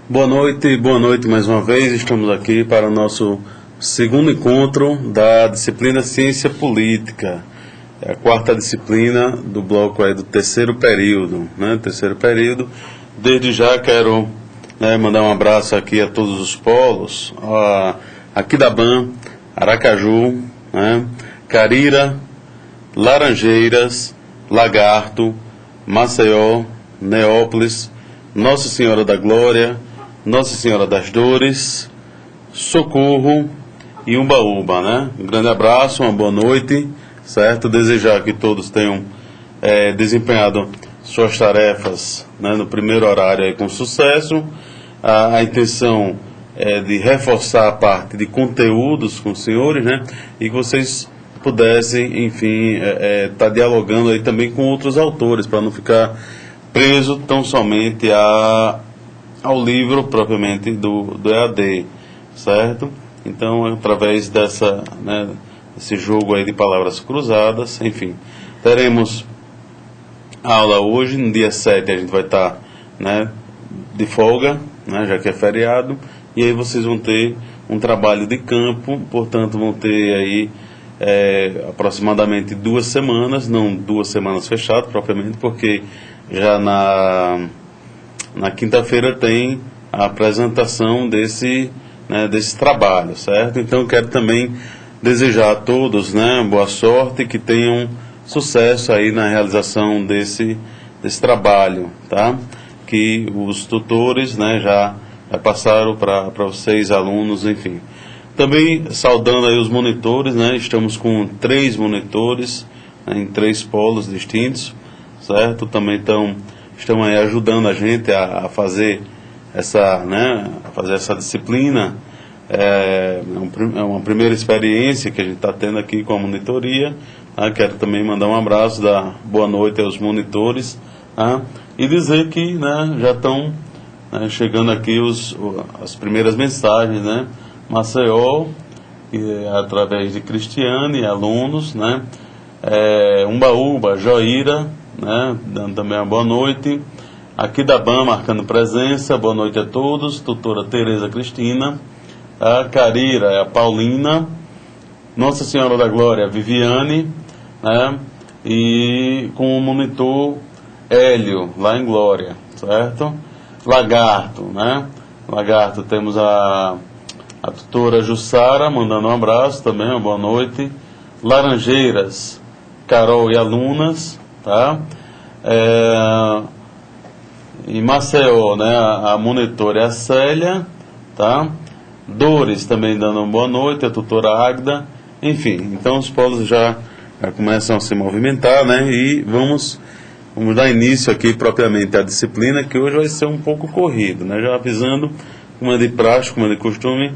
Boa noite mais uma vez. Estamos aqui para o nosso segundo encontro da disciplina Ciência Política. É a quarta disciplina do bloco aí do terceiro período, né? Terceiro período. Desde já quero mandar um abraço aqui a todos os polos, Aquidabã, Aracaju, Carira, Laranjeiras, Lagarto, Maceió, Neópolis, Nossa Senhora da Glória, Nossa Senhora das Dores, Socorro e Umbaúba, né? Um grande abraço, uma boa noite, certo? Desejar que todos tenham desempenhado suas tarefas, né, no primeiro horário aí com sucesso. A intenção é de reforçar a parte de conteúdos com os senhores, né? E que vocês pudessem, enfim, estar dialogando aí também com outros autores, para não ficar preso tão somente ao livro propriamente do EAD, certo? Então, através desse jogo aí de palavras cruzadas, enfim, teremos aula hoje. No dia 7 a gente vai estar de folga, já que é feriado, e aí vocês vão ter um trabalho de campo, portanto vão ter aí aproximadamente 2 semanas, não 2 semanas fechadas propriamente, porque já na quinta-feira tem a apresentação desse trabalho, certo? Então quero também desejar a todos, boa sorte, que tenham sucesso aí na realização desse trabalho, tá? Que os tutores já passaram para vocês, alunos, enfim. Também saudando aí os monitores, estamos com 3 monitores, em 3 polos distintos, certo? Também estão aí ajudando a gente a fazer essa disciplina. É uma primeira experiência que a gente está tendo aqui com a monitoria. Quero também mandar um abraço, dar boa noite aos monitores, e dizer que já estão chegando aqui as primeiras mensagens, Maceió, através de Cristiane e alunos, Umbaúba, Joíra, dando também uma boa noite. Aquidabã marcando presença, boa noite a todos. Tutora Tereza Cristina, a Carira é a Paulina, Nossa Senhora da Glória, Viviane, e com o monitor Hélio, lá em Glória, certo? Lagarto, Lagarto, temos a tutora Jussara, mandando um abraço também, uma boa noite. Laranjeiras, Carol e alunas, tá? E Maceió, a monitora é a Célia, tá? Dores também dando uma boa noite, a tutora Águida, enfim, então os polos já começam a se movimentar, e vamos dar início aqui propriamente à disciplina, que hoje vai ser um pouco corrido, já avisando, como é de praxe, como é de costume,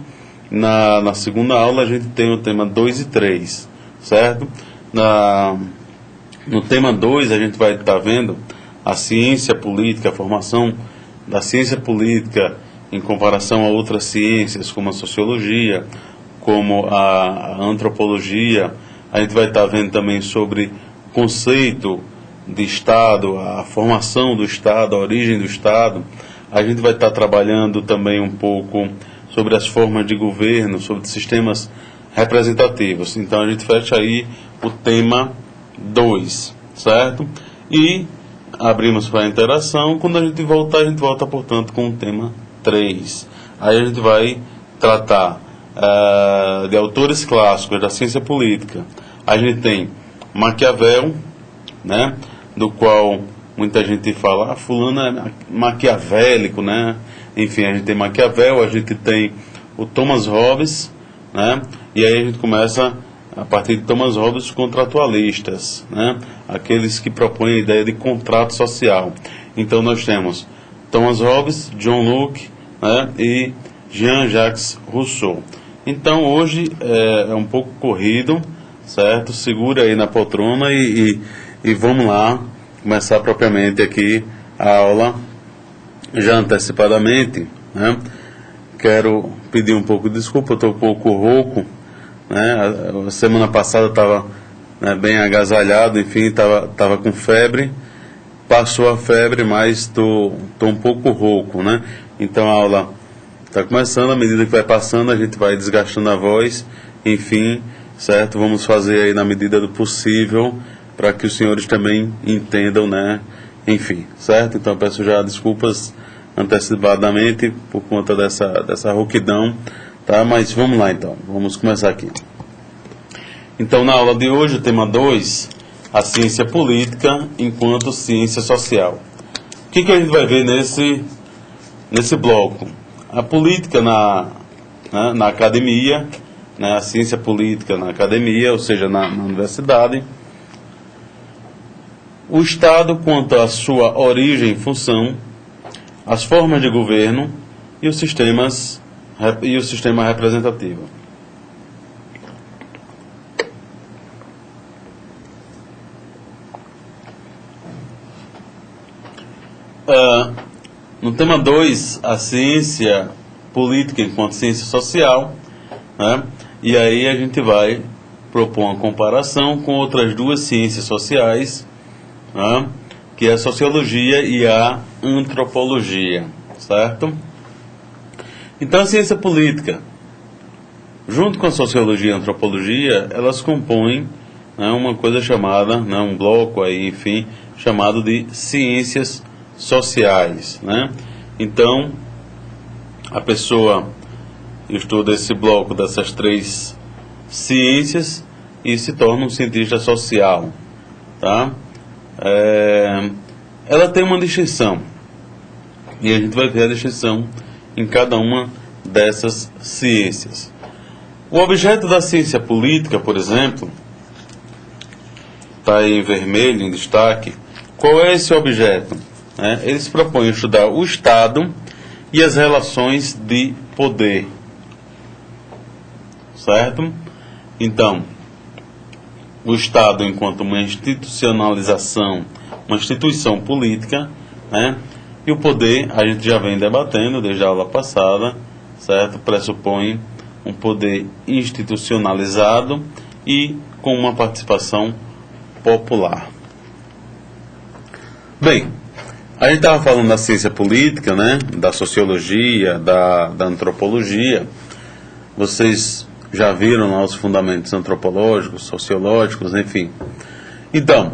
na segunda aula a gente tem o tema 2 e 3, certo? No tema 2 a gente vai estar vendo a ciência política, a formação da ciência política em comparação a outras ciências, como a sociologia, como a antropologia. A gente vai estar vendo também sobre o conceito de Estado, a formação do Estado, a origem do Estado. A gente vai estar trabalhando também um pouco sobre as formas de governo, sobre sistemas representativos. Então a gente fecha aí o tema 2, certo? E abrimos para a interação. Quando a gente volta, portanto, com o tema 3. Aí a gente vai tratar de autores clássicos da ciência política. A gente tem Maquiavel, do qual muita gente fala, fulano é maquiavélico, Enfim, a gente tem Maquiavel, a gente tem o Thomas Hobbes, E aí a gente começa, a partir de Thomas Hobbes, contratualistas, Aqueles que propõem a ideia de contrato social. Então nós temos Thomas Hobbes, John Locke, e Jean-Jacques Rousseau. Então hoje é um pouco corrido, certo? Segura aí na poltrona e vamos lá começar propriamente aqui a aula. Já antecipadamente, quero pedir um pouco de desculpa, eu estou um pouco rouco, A semana passada estava bem agasalhado, enfim, estava com febre. Passou a febre, mas estou um pouco rouco, Então a aula está começando, à medida que vai passando, a gente vai desgastando a voz, enfim, certo? Vamos fazer aí na medida do possível, para que os senhores também entendam, né? Enfim, certo? Então eu peço já desculpas antecipadamente por conta dessa rouquidão, tá? Mas vamos lá então, vamos começar aqui. Então na aula de hoje, o tema 2, a ciência política enquanto ciência social. O que a gente vai ver nesse bloco? A política na academia, né? A ciência política na academia, ou seja, na universidade. O Estado quanto à sua origem e função, as formas de governo e o sistema representativo. No tema 2, a ciência política enquanto ciência social, né? E aí a gente vai propor uma comparação com outras duas ciências sociais, né? Que é a sociologia e a antropologia, certo? Então a ciência política, junto com a sociologia e a antropologia, elas compõem, né, uma coisa chamada, né, um bloco aí, enfim, chamado de ciências sociais, né? Então a pessoa estuda esse bloco dessas três ciências e se torna um cientista social, tá? Ela tem uma distinção e a gente vai ver a distinção em cada uma dessas ciências. O objeto da ciência política, por exemplo, está aí em vermelho, em destaque. Qual é esse objeto? Ele se propõe a estudar o Estado e as relações de poder, certo? Então, o Estado enquanto uma institucionalização, uma instituição política, né? E o poder, a gente já vem debatendo desde a aula passada, certo? Pressupõe um poder institucionalizado e com uma participação popular. Bem, a gente estava falando da ciência política, né? Da sociologia, da antropologia. Vocês já viram lá os fundamentos antropológicos, sociológicos, enfim. Então,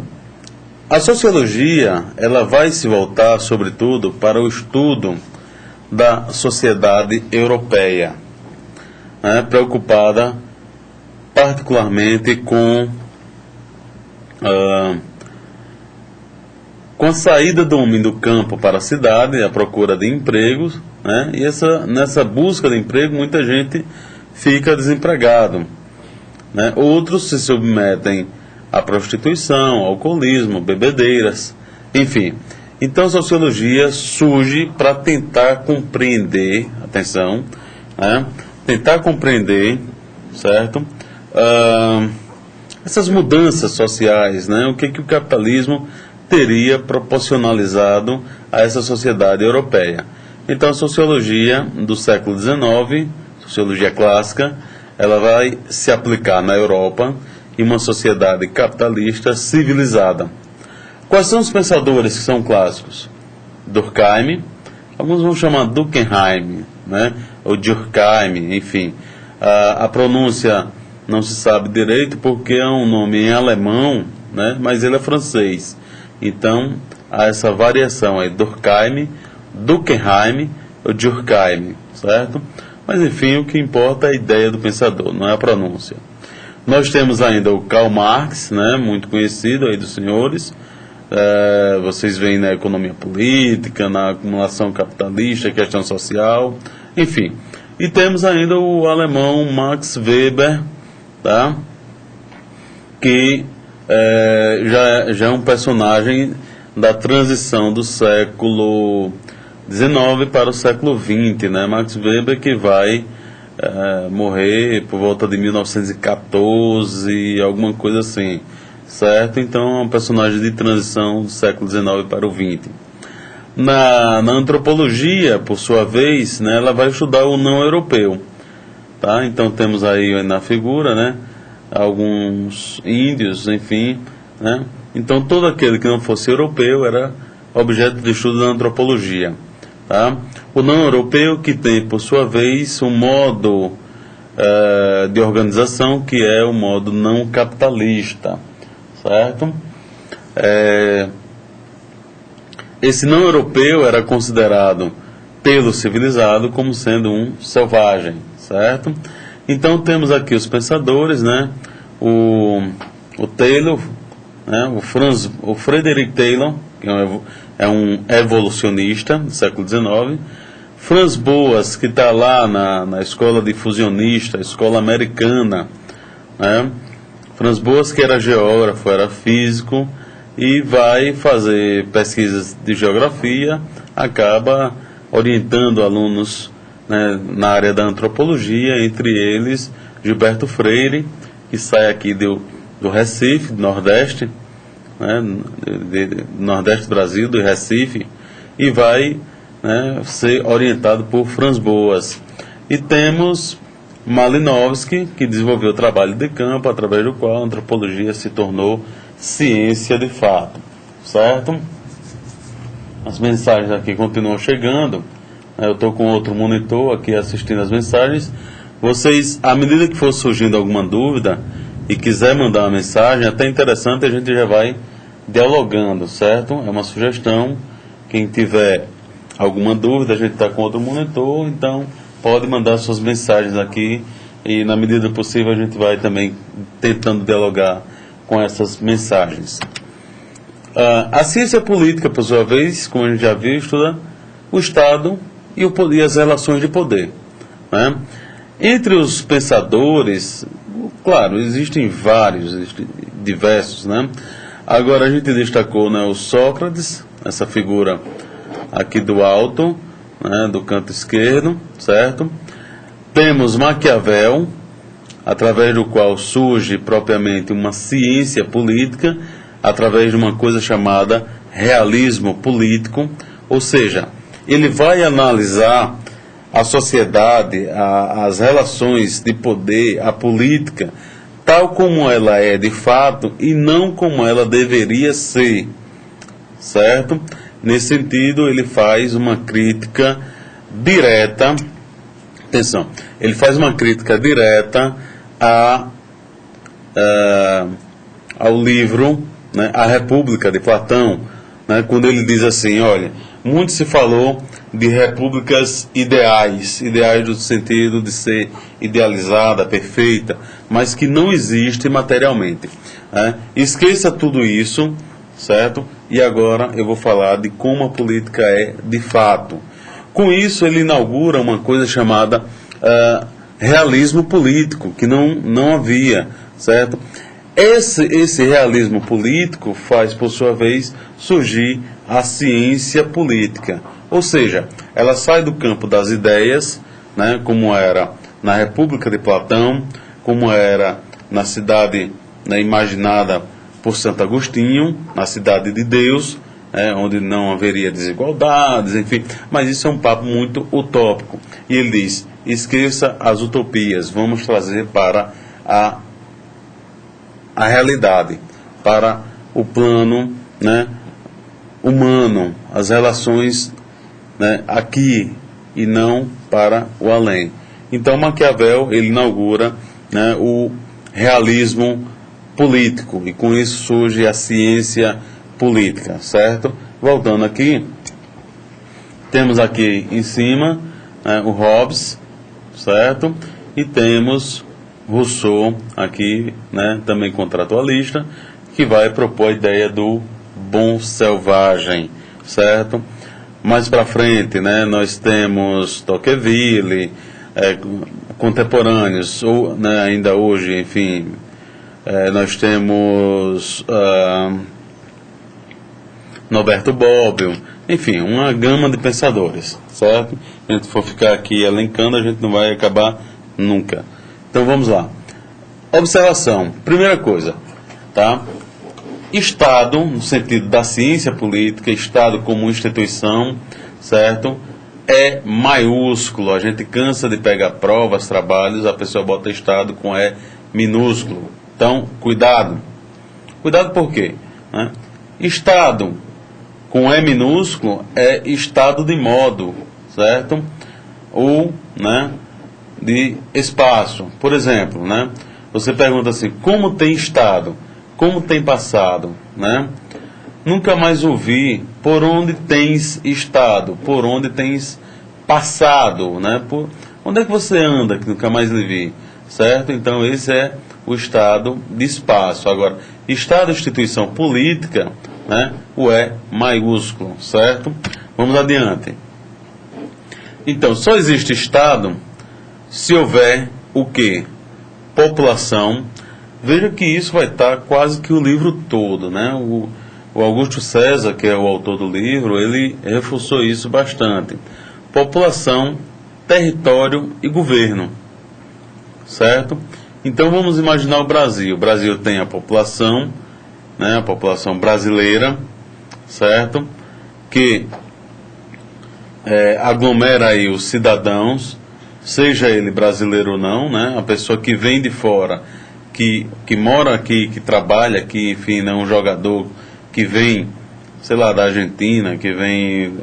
a sociologia, ela vai se voltar, sobretudo, para o estudo da sociedade europeia, né, preocupada particularmente com a saída do homem do campo para a cidade, a procura de empregos, né, e nessa busca de emprego, muita gente fica desempregado, né? Outros se submetem à prostituição, ao alcoolismo, bebedeiras, enfim. Então a sociologia surge para tentar compreender, atenção, né? Tentar compreender, certo? Essas mudanças sociais, né? O que o capitalismo teria proporcionalizado a essa sociedade europeia. Então a sociologia do século XIX, sociologia clássica, ela vai se aplicar na Europa em uma sociedade capitalista civilizada. Quais são os pensadores que são clássicos? Durkheim, alguns vão chamar Durkheim, né? Ou Durkheim, enfim. A pronúncia não se sabe direito porque é um nome em alemão, né? Mas ele é francês. Então há essa variação aí, Durkheim ou Durkheim, certo? Mas enfim, o que importa é a ideia do pensador, não é a pronúncia. Nós temos ainda o Karl Marx, né, muito conhecido aí dos senhores. Vocês veem na economia política, na acumulação capitalista, questão social, enfim. E temos ainda o alemão Max Weber, tá? Que já é um personagem da transição do século XIX para o século XX, né? Max Weber, que vai morrer por volta de 1914, alguma coisa assim, certo? Então é um personagem de transição do século XIX para o XX. Na antropologia, por sua vez, né, ela vai estudar o não europeu, tá? Então temos aí na figura, né, alguns índios, enfim, né? Então todo aquele que não fosse europeu era objeto de estudo da antropologia. Tá? O não europeu, que tem, por sua vez, um modo de organização que é o modo não capitalista, certo? Esse não europeu era considerado pelo civilizado como sendo um selvagem, certo? Então temos aqui os pensadores, né? O Taylor, né? O Frederick Taylor, que é um evolucionista do século XIX. Franz Boas, que está lá na escola de fusionista, escola americana, né? Franz Boas, que era geógrafo, era físico, e vai fazer pesquisas de geografia, acaba orientando alunos, né, na área da antropologia, entre eles Gilberto Freire, que sai aqui do Recife, do Nordeste, né, do Nordeste do Brasil, do Recife, e vai, né, ser orientado por Franz Boas. E temos Malinowski, que desenvolveu o trabalho de campo, através do qual a antropologia se tornou ciência de fato, certo? As mensagens aqui continuam chegando. Eu estou com outro monitor aqui assistindo as mensagens. Vocês, à medida que for surgindo alguma dúvida e quiser mandar uma mensagem, até interessante, a gente já vai dialogando, certo? É uma sugestão. Quem tiver alguma dúvida, a gente está com outro monitor, então pode mandar suas mensagens aqui e, na medida do possível, a gente vai também tentando dialogar com essas mensagens. A ciência política, por sua vez, como a gente já viu, estuda o Estado e as relações de poder, né? Entre os pensadores, claro, existem diversos, né? Agora a gente destacou, né, o Sócrates, essa figura aqui do alto, né, do canto esquerdo, certo? Temos Maquiavel, através do qual surge propriamente uma ciência política, através de uma coisa chamada realismo político, ou seja, ele vai analisar a sociedade, as relações de poder, a política, tal como ela é de fato e não como ela deveria ser, certo? Nesse sentido, ele faz uma crítica direta, atenção, ele faz uma crítica direta ao livro, né, A República, de Platão, né, quando ele diz assim, olha, muito se falou de repúblicas ideais no sentido de ser idealizada, perfeita, mas que não existe materialmente, né? Esqueça tudo isso, certo? E agora eu vou falar de como a política é de fato. Com isso ele inaugura uma coisa chamada realismo político, que não havia, certo? Esse realismo político faz, por sua vez, surgir a ciência política. Ou seja, ela sai do campo das ideias, né, como era na República de Platão, como era na cidade, né, imaginada por Santo Agostinho, na cidade de Deus, onde não haveria desigualdades, enfim. Mas isso é um papo muito utópico. E ele diz, esqueça as utopias, vamos trazer para a realidade, para o plano, né, humano, as relações, né, aqui e não para o além. Então Maquiavel ele inaugura, né, o realismo político e com isso surge a ciência política, certo? Voltando aqui, temos aqui em cima, né, o Hobbes, certo? E temos Rousseau aqui, né, também contratualista, que vai propor a ideia do bom selvagem, certo? Mais para frente, né, nós temos Tocqueville, contemporâneos, ou, né, ainda hoje, enfim, nós temos Norberto Bobbio, enfim, uma gama de pensadores, certo? Se a gente for ficar aqui elencando, a gente não vai acabar nunca. Então vamos lá. Observação. Primeira coisa, tá? Estado, no sentido da ciência política, Estado como instituição, certo? É maiúsculo. A gente cansa de pegar provas, trabalhos, a pessoa bota Estado com E minúsculo. Então, cuidado. Cuidado por quê? Né? Estado com E minúsculo é estado de modo, certo? Ou, né, de espaço. Por exemplo, né, você pergunta assim, como tem estado? Como tem passado? Né? Nunca mais ouvi por onde tens estado, por onde tens passado, né? Por onde é que você anda, que nunca mais lhe vi, certo? Então esse é o estado de espaço. Agora, estado de instituição política, né? O E maiúsculo, certo? Vamos adiante. Então, só existe estado se houver o quê? População. Veja que isso vai estar quase que o livro todo, né? O Augusto César, que é o autor do livro, ele reforçou isso bastante. População, território e governo, certo? Então vamos imaginar o Brasil. O Brasil tem a população, né? A população brasileira, certo? Que aglomera aí os cidadãos, seja ele brasileiro ou não, né? A pessoa que vem de fora, que mora aqui, que trabalha aqui, enfim, não um jogador que vem, sei lá, da Argentina, que vem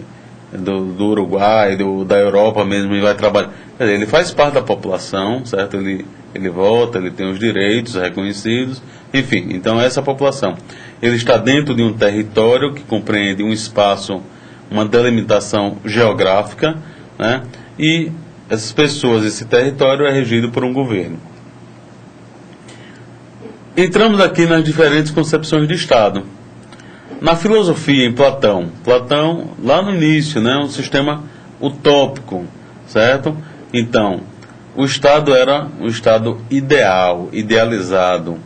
do Uruguai, da Europa mesmo, e vai trabalhar. Quer dizer, ele faz parte da população, certo? Ele vota, ele tem os direitos reconhecidos, enfim, então essa população. Ele está dentro de um território que compreende um espaço, uma delimitação geográfica, né? E essas pessoas, esse território é regido por um governo. Entramos aqui nas diferentes concepções de Estado. Na filosofia, em Platão, lá no início, né, um sistema utópico, certo? Então, o Estado era um Estado ideal, idealizado,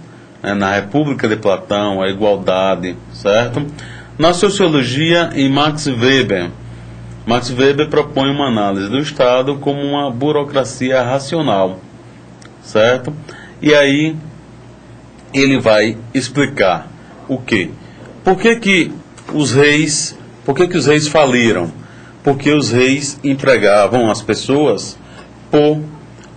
né, na República de Platão, a igualdade, certo? Na sociologia, em Max Weber propõe uma análise do Estado como uma burocracia racional, certo? E aí ele vai explicar o quê? Por que os reis faliram? Porque os reis empregavam as pessoas por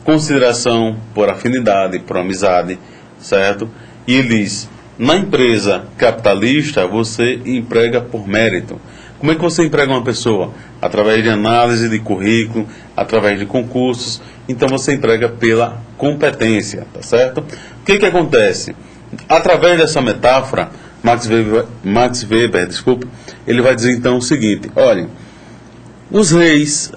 consideração, por afinidade, por amizade, certo? E eles, na empresa capitalista, você emprega por mérito. Como é que você emprega uma pessoa? Através de análise de currículo, através de concursos. Então você emprega pela competência, tá certo? O que acontece? Através dessa metáfora, Max Weber, ele vai dizer então o seguinte: olha, os reis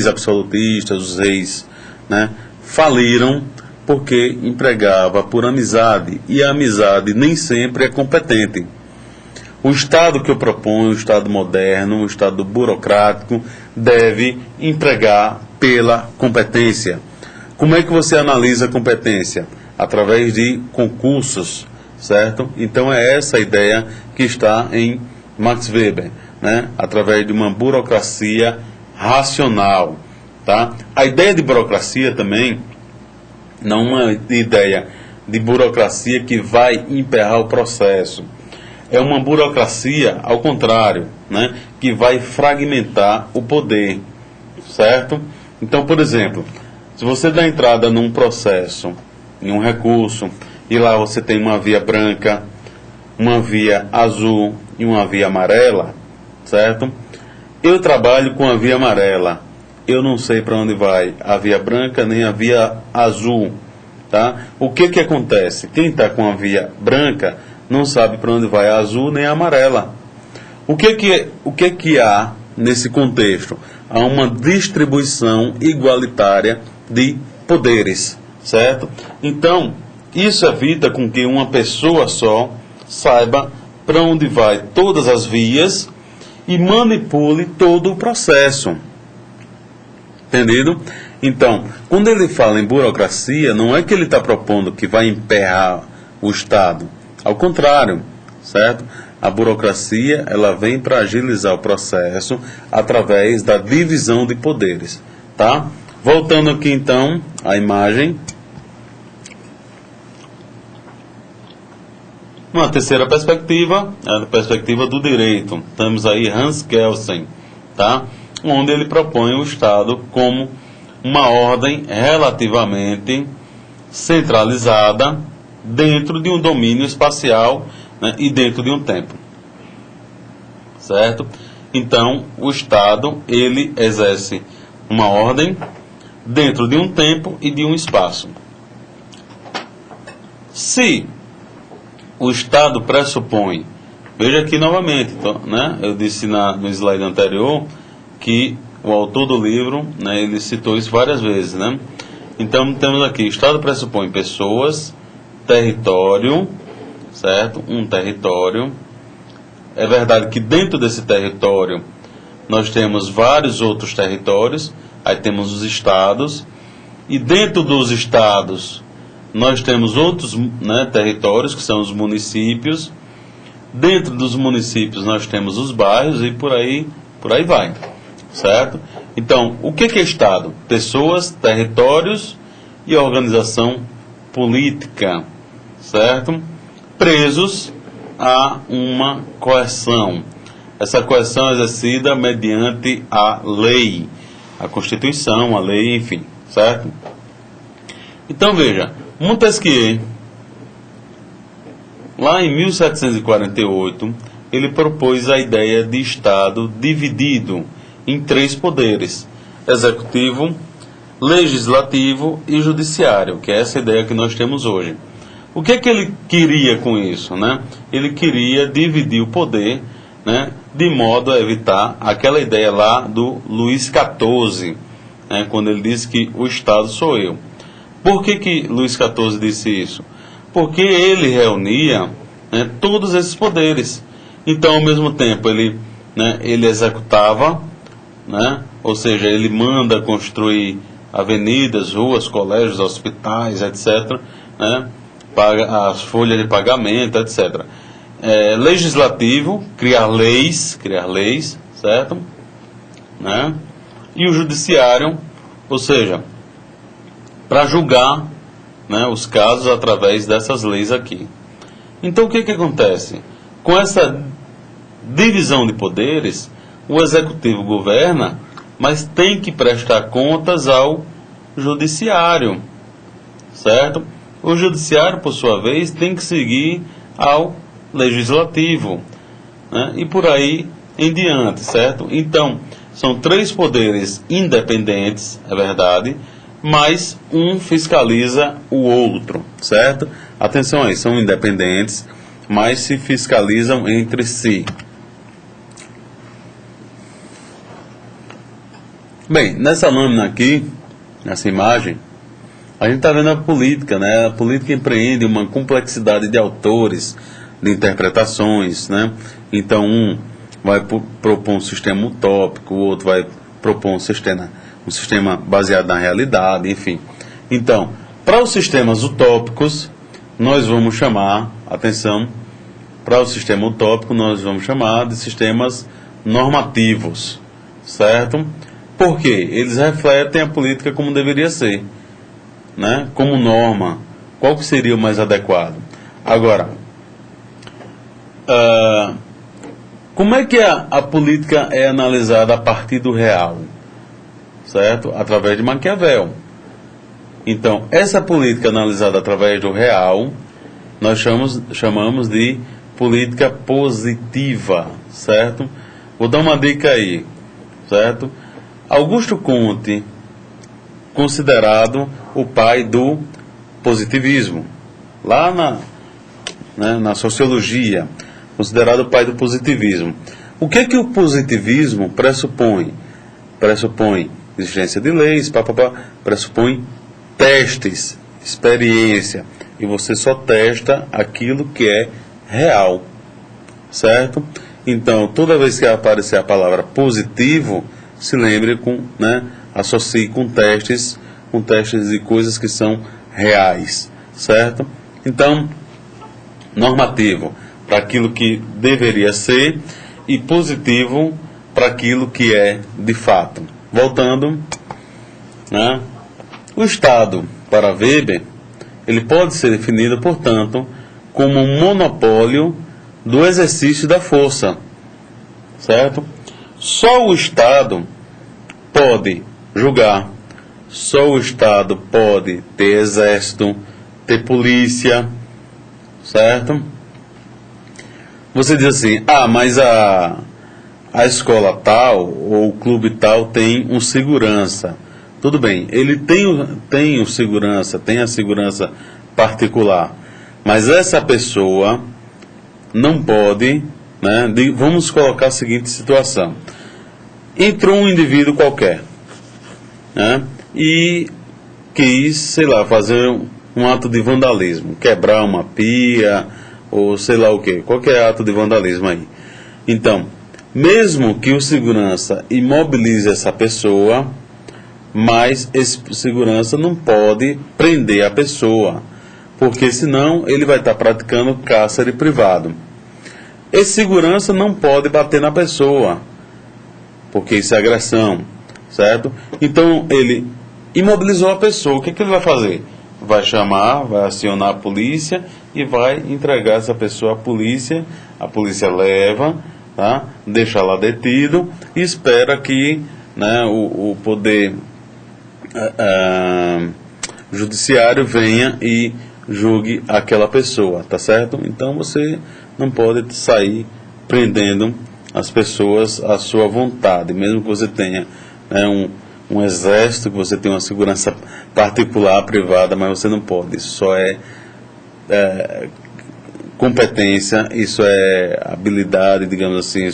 absolutistas, os reis, né, faliram porque empregava por amizade, e a amizade nem sempre é competente. O Estado que eu proponho, o Estado moderno, o Estado burocrático, deve empregar pela competência. Como é que você analisa a competência? Através de concursos, certo? Então é essa a ideia que está em Max Weber, né? Através de uma burocracia racional, tá? A ideia de burocracia também não é uma ideia de burocracia que vai emperrar o processo. É uma burocracia, ao contrário, né, que vai fragmentar o poder, certo? Então, por exemplo, se você dá entrada num processo, em um recurso, e lá você tem uma via branca, uma via azul e uma via amarela, certo? Eu trabalho com a via amarela. Eu não sei para onde vai a via branca nem a via azul, tá? O que acontece? Quem está com a via branca não sabe para onde vai a azul nem a amarela. O que há nesse contexto? Há uma distribuição igualitária de poderes, certo? Então, isso evita com que uma pessoa só saiba para onde vai todas as vias e manipule todo o processo. Entendido? Então, quando ele fala em burocracia, não é que ele está propondo que vai emperrar o Estado. Ao contrário, certo? A burocracia, ela vem para agilizar o processo através da divisão de poderes, tá? Voltando aqui então à imagem. Uma terceira perspectiva é a perspectiva do direito. Temos aí Hans Kelsen, tá? Onde ele propõe o Estado como uma ordem relativamente centralizada dentro de um domínio espacial, né, e dentro de um tempo. certo? Então, o Estado, ele exerce uma ordem dentro de um tempo e de um espaço. Se o Estado pressupõe, veja aqui novamente, então, né, eu disse no slide anterior que o autor do livro, né, ele citou isso várias vezes, né? Então temos aqui, o Estado pressupõe pessoas, território, certo? Um território. É verdade que dentro desse território nós temos vários outros territórios, aí temos os estados, e dentro dos estados nós temos outros, né, territórios, que são os municípios. Dentro dos municípios nós temos os bairros e por aí vai, certo? Então, o que é Estado? Pessoas, territórios e organização política, certo? Presos a uma coerção. Essa coerção é exercida mediante a lei, a Constituição, a lei, enfim, certo? Então, veja, Montesquieu, lá em 1748, ele propôs a ideia de Estado dividido em 3 poderes: executivo, legislativo e judiciário, que é essa ideia que nós temos hoje. O que ele queria com isso, né? Ele queria dividir o poder, né, de modo a evitar aquela ideia lá do Luís XIV, né, quando ele disse que o Estado sou eu. Por que Luís XIV disse isso? Porque ele reunia, né, todos esses poderes. Então, ao mesmo tempo, ele executava, né, ou seja, ele manda construir avenidas, ruas, colégios, hospitais, etc., né, paga as folhas de pagamento, etc. Legislativo, criar leis, certo? Né? E o judiciário, ou seja, para julgar, né, os casos através dessas leis aqui. Então, o que acontece? Com essa divisão de poderes, o executivo governa, mas tem que prestar contas ao judiciário, certo? O judiciário, por sua vez, tem que seguir ao legislativo, né? E por aí em diante, certo? Então, são 3 poderes independentes, é verdade, mas um fiscaliza o outro, certo? Atenção aí, são independentes, mas se fiscalizam entre si. Bem, nessa lâmina aqui, nessa imagem, a gente está vendo a política, né? A política empreende uma complexidade de autores, de interpretações, né? Então, um vai propor um sistema utópico, o outro vai propor um sistema baseado na realidade, enfim. Então, para os sistemas utópicos, nós vamos chamar, atenção, para o sistema utópico nós vamos chamar de sistemas normativos, certo? Porque eles refletem a política como deveria ser, né? Como norma, qual que seria o mais adequado? Agora, como é que a política é analisada a partir do real? Certo? Através de Maquiavel. Então, essa política analisada através do real, nós chamamos de política positiva, certo? Vou dar uma dica aí, certo? Augusto Comte, considerado o pai do positivismo, lá na sociologia, considerado o pai do positivismo. O que o positivismo pressupõe? Pressupõe existência de leis, pressupõe testes, experiência, e você só testa aquilo que é real, certo? Então, toda vez que aparecer a palavra positivo, se lembre associe com testes de coisas que são reais, certo? Então, normativo para aquilo que deveria ser e positivo para aquilo que é de fato. Voltando, né? O Estado, para Weber, ele pode ser definido, portanto, como um monopólio do exercício da força, certo? Só o Estado pode julgar, só o Estado pode ter exército, ter polícia, certo? Você diz assim, mas a escola tal ou o clube tal tem um segurança. Tudo bem, ele tem o segurança, tem a segurança particular, mas essa pessoa não pode, né, vamos colocar a seguinte situação. Entrou um indivíduo qualquer, né, e quis, sei lá, fazer um ato de vandalismo, quebrar uma pia, ou sei lá o que, qualquer ato de vandalismo aí. Então, mesmo que o segurança imobilize essa pessoa, mas esse segurança não pode prender a pessoa, porque senão ele vai estar praticando cárcere privado. Esse segurança não pode bater na pessoa, porque isso é agressão, certo? Então ele imobilizou a pessoa, o que ele vai fazer? Vai chamar, vai acionar a polícia e vai entregar essa pessoa à polícia. A polícia leva, tá? Deixa lá detido e espera que, né, o poder judiciário venha e julgue aquela pessoa, tá certo? Então você não pode sair prendendo as pessoas à sua vontade, mesmo que você tenha, né, um exército, que você tenha uma segurança particular, privada, mas você não pode. Isso só é competência, isso é habilidade, digamos assim,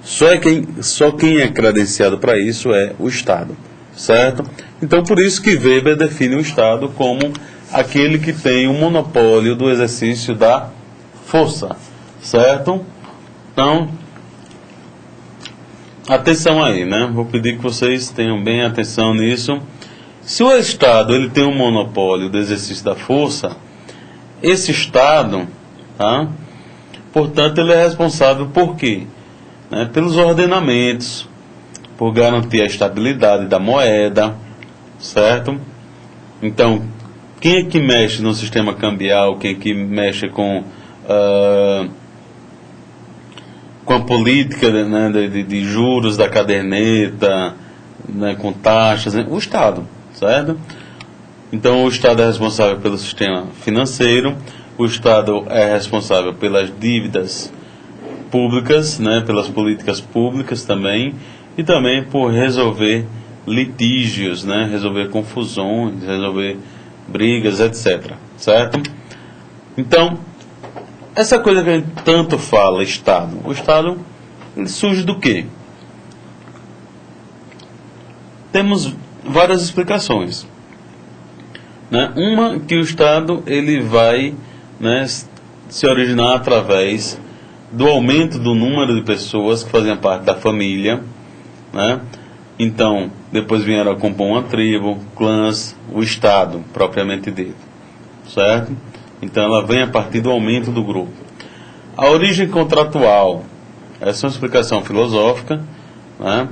só quem é credenciado para isso é o Estado, certo? Então, por isso que Weber define o Estado como aquele que tem o monopólio do exercício da força, certo? Então, atenção aí, né? Vou pedir que vocês tenham bem atenção nisso. Se o Estado ele tem um monopólio do exercício da força, esse Estado, tá? Portanto, ele é responsável por quê? Né? Pelos ordenamentos, por garantir a estabilidade da moeda, certo? Então, quem é que mexe no sistema cambial, quem é que mexe com a política, né, de juros da caderneta, né, com taxas, né? O Estado, certo? Então, o Estado é responsável pelo sistema financeiro, o Estado é responsável pelas dívidas públicas, né, pelas políticas públicas também, e também por resolver litígios, né, resolver confusões, resolver brigas, etc. Certo? Então, essa coisa que a gente tanto fala, Estado, o Estado ele surge do quê? Temos várias explicações. Né? Uma que o Estado ele vai, né, se originar através do aumento do número de pessoas que faziam parte da família, né? Então, depois vieram a compor uma tribo, clãs, o Estado, propriamente dito, certo? Então, ela vem a partir do aumento do grupo. A origem contratual, essa é uma explicação filosófica, né?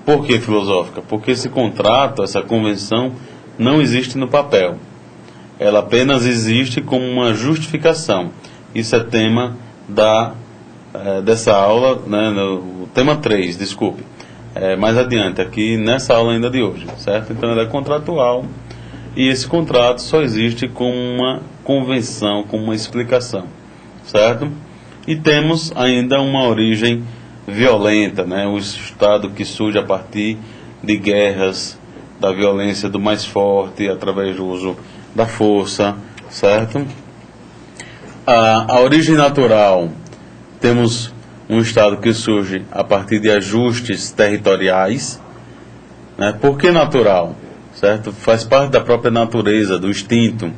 Por que filosófica? Porque esse contrato, essa convenção, não existe no papel. Ela apenas existe como uma justificação. Isso é tema dessa aula, né, no tema 3, desculpe. Mais adiante, aqui nessa aula ainda de hoje, certo? Então ela é contratual e esse contrato só existe como uma convenção, como uma explicação, certo? E temos ainda uma origem violenta, né? O Estado que surge a partir de guerras, da violência do mais forte, através do uso da força, certo? A origem natural, temos um Estado que surge a partir de ajustes territoriais, né? Por que natural? Certo? Faz parte da própria natureza, do instinto.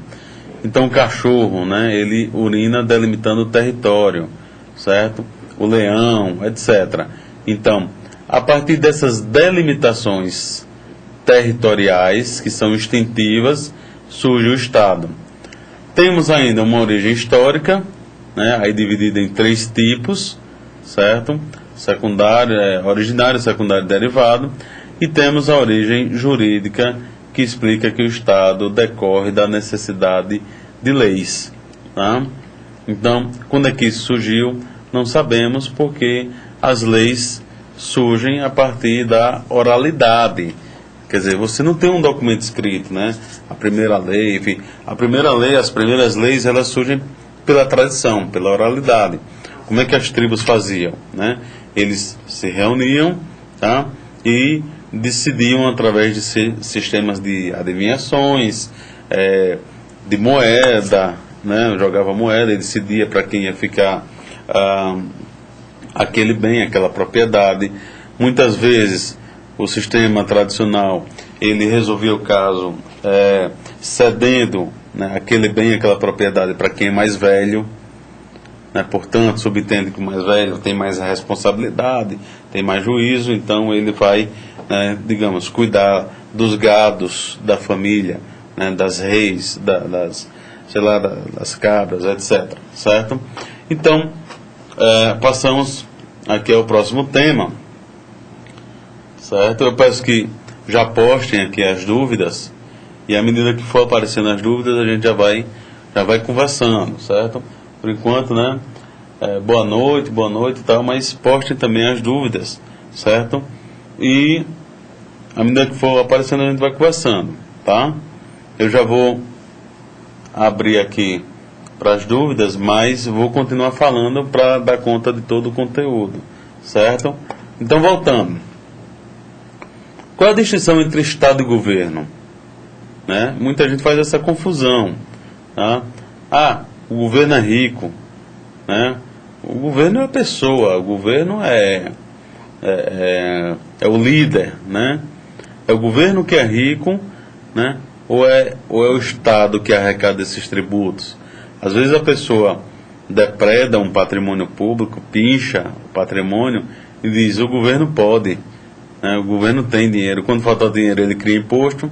Então o cachorro, né, ele urina delimitando o território, certo? O leão, etc. Então, a partir dessas delimitações territoriais, que são instintivas, surge o Estado. Temos ainda uma origem histórica, né, aí dividida em 3 tipos, certo? Secundário, originário, secundário e derivado. E temos a origem jurídica, que explica que o Estado decorre da necessidade de leis. Tá? Então, quando é que isso surgiu? Não sabemos, porque as leis surgem a partir da oralidade. Quer dizer, você não tem um documento escrito, né? A primeira lei, enfim, as primeiras leis, elas surgem pela tradição, pela oralidade. como é que as tribos faziam, né? Eles se reuniam, tá? E decidiam através de sistemas de adivinhações, de moeda, né? Jogava moeda e decidia para quem ia ficar aquele bem, aquela propriedade. Muitas vezes o sistema tradicional ele resolvia o caso cedendo, né, aquele bem, aquela propriedade para quem é mais velho, né? Portanto, subtende que o mais velho tem mais responsabilidade, tem mais juízo, então ele vai, né, digamos, cuidar dos gados da família, né, das reis, das cabras, etc. Certo? Então, passamos aqui ao próximo tema. Certo? Eu peço que já postem aqui as dúvidas, e à medida que for aparecendo as dúvidas, a gente já vai conversando, certo? Por enquanto, né? Boa noite e tal, mas postem também as dúvidas, certo? E à medida que for aparecendo, a gente vai conversando, tá? Eu já vou abrir aqui para as dúvidas, mas vou continuar falando para dar conta de todo o conteúdo, certo? Então, voltando. Qual é a distinção entre Estado e governo? Né? Muita gente faz essa confusão. Tá? O governo é rico. Né? O governo é a pessoa, o governo é o líder. Né? É o governo que é rico, né? ou é o Estado que arrecada esses tributos? Às vezes a pessoa depreda um patrimônio público, pincha o patrimônio e diz: o governo pode. O governo tem dinheiro, quando faltar dinheiro ele cria imposto,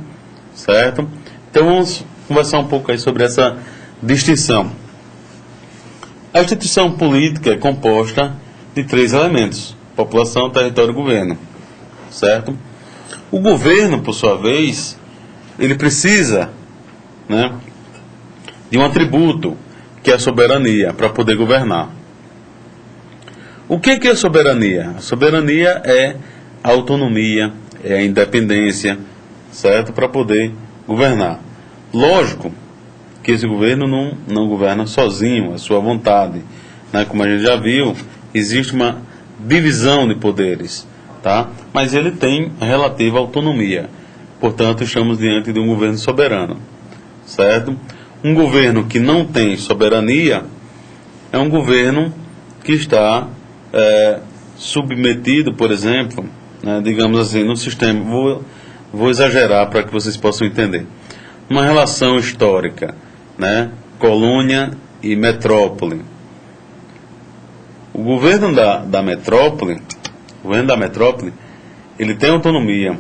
certo? Então vamos conversar um pouco aí sobre essa distinção. A instituição política é composta de 3 elementos: população, território e governo, certo? O governo, por sua vez, ele precisa, né, de um atributo, que é a soberania, para poder governar. O que é soberania? A soberania é a autonomia, é a independência, certo? Para poder governar. Lógico que esse governo não governa sozinho, à sua vontade. Né? Como a gente já viu, existe uma divisão de poderes, tá? Mas ele tem relativa autonomia. Portanto, estamos diante de um governo soberano, certo? Um governo que não tem soberania é um governo que está submetido, por exemplo, né, digamos assim, no sistema, vou exagerar para que vocês possam entender, uma relação histórica, né, colônia e metrópole. O governo da metrópole, ele tem autonomia,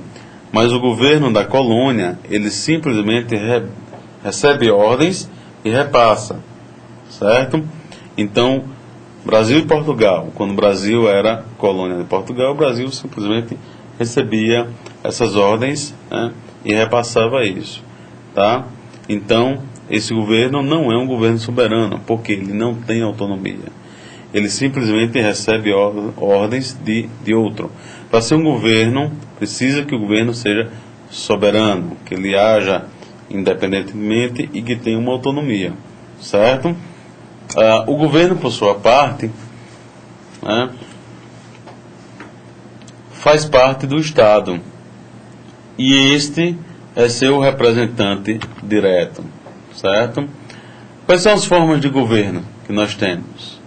mas o governo da colônia, ele simplesmente recebe ordens e repassa, certo? Então, Brasil e Portugal, quando o Brasil era colônia de Portugal, o Brasil simplesmente recebia essas ordens, né, e repassava isso, tá? Então, esse governo não é um governo soberano, porque ele não tem autonomia. Ele simplesmente recebe ordens de outro. Para ser um governo, precisa que o governo seja soberano, que ele haja independentemente e que tenha uma autonomia, certo? O governo, por sua parte, né, faz parte do Estado, e este é seu representante direto, certo? Quais são as formas de governo que nós temos?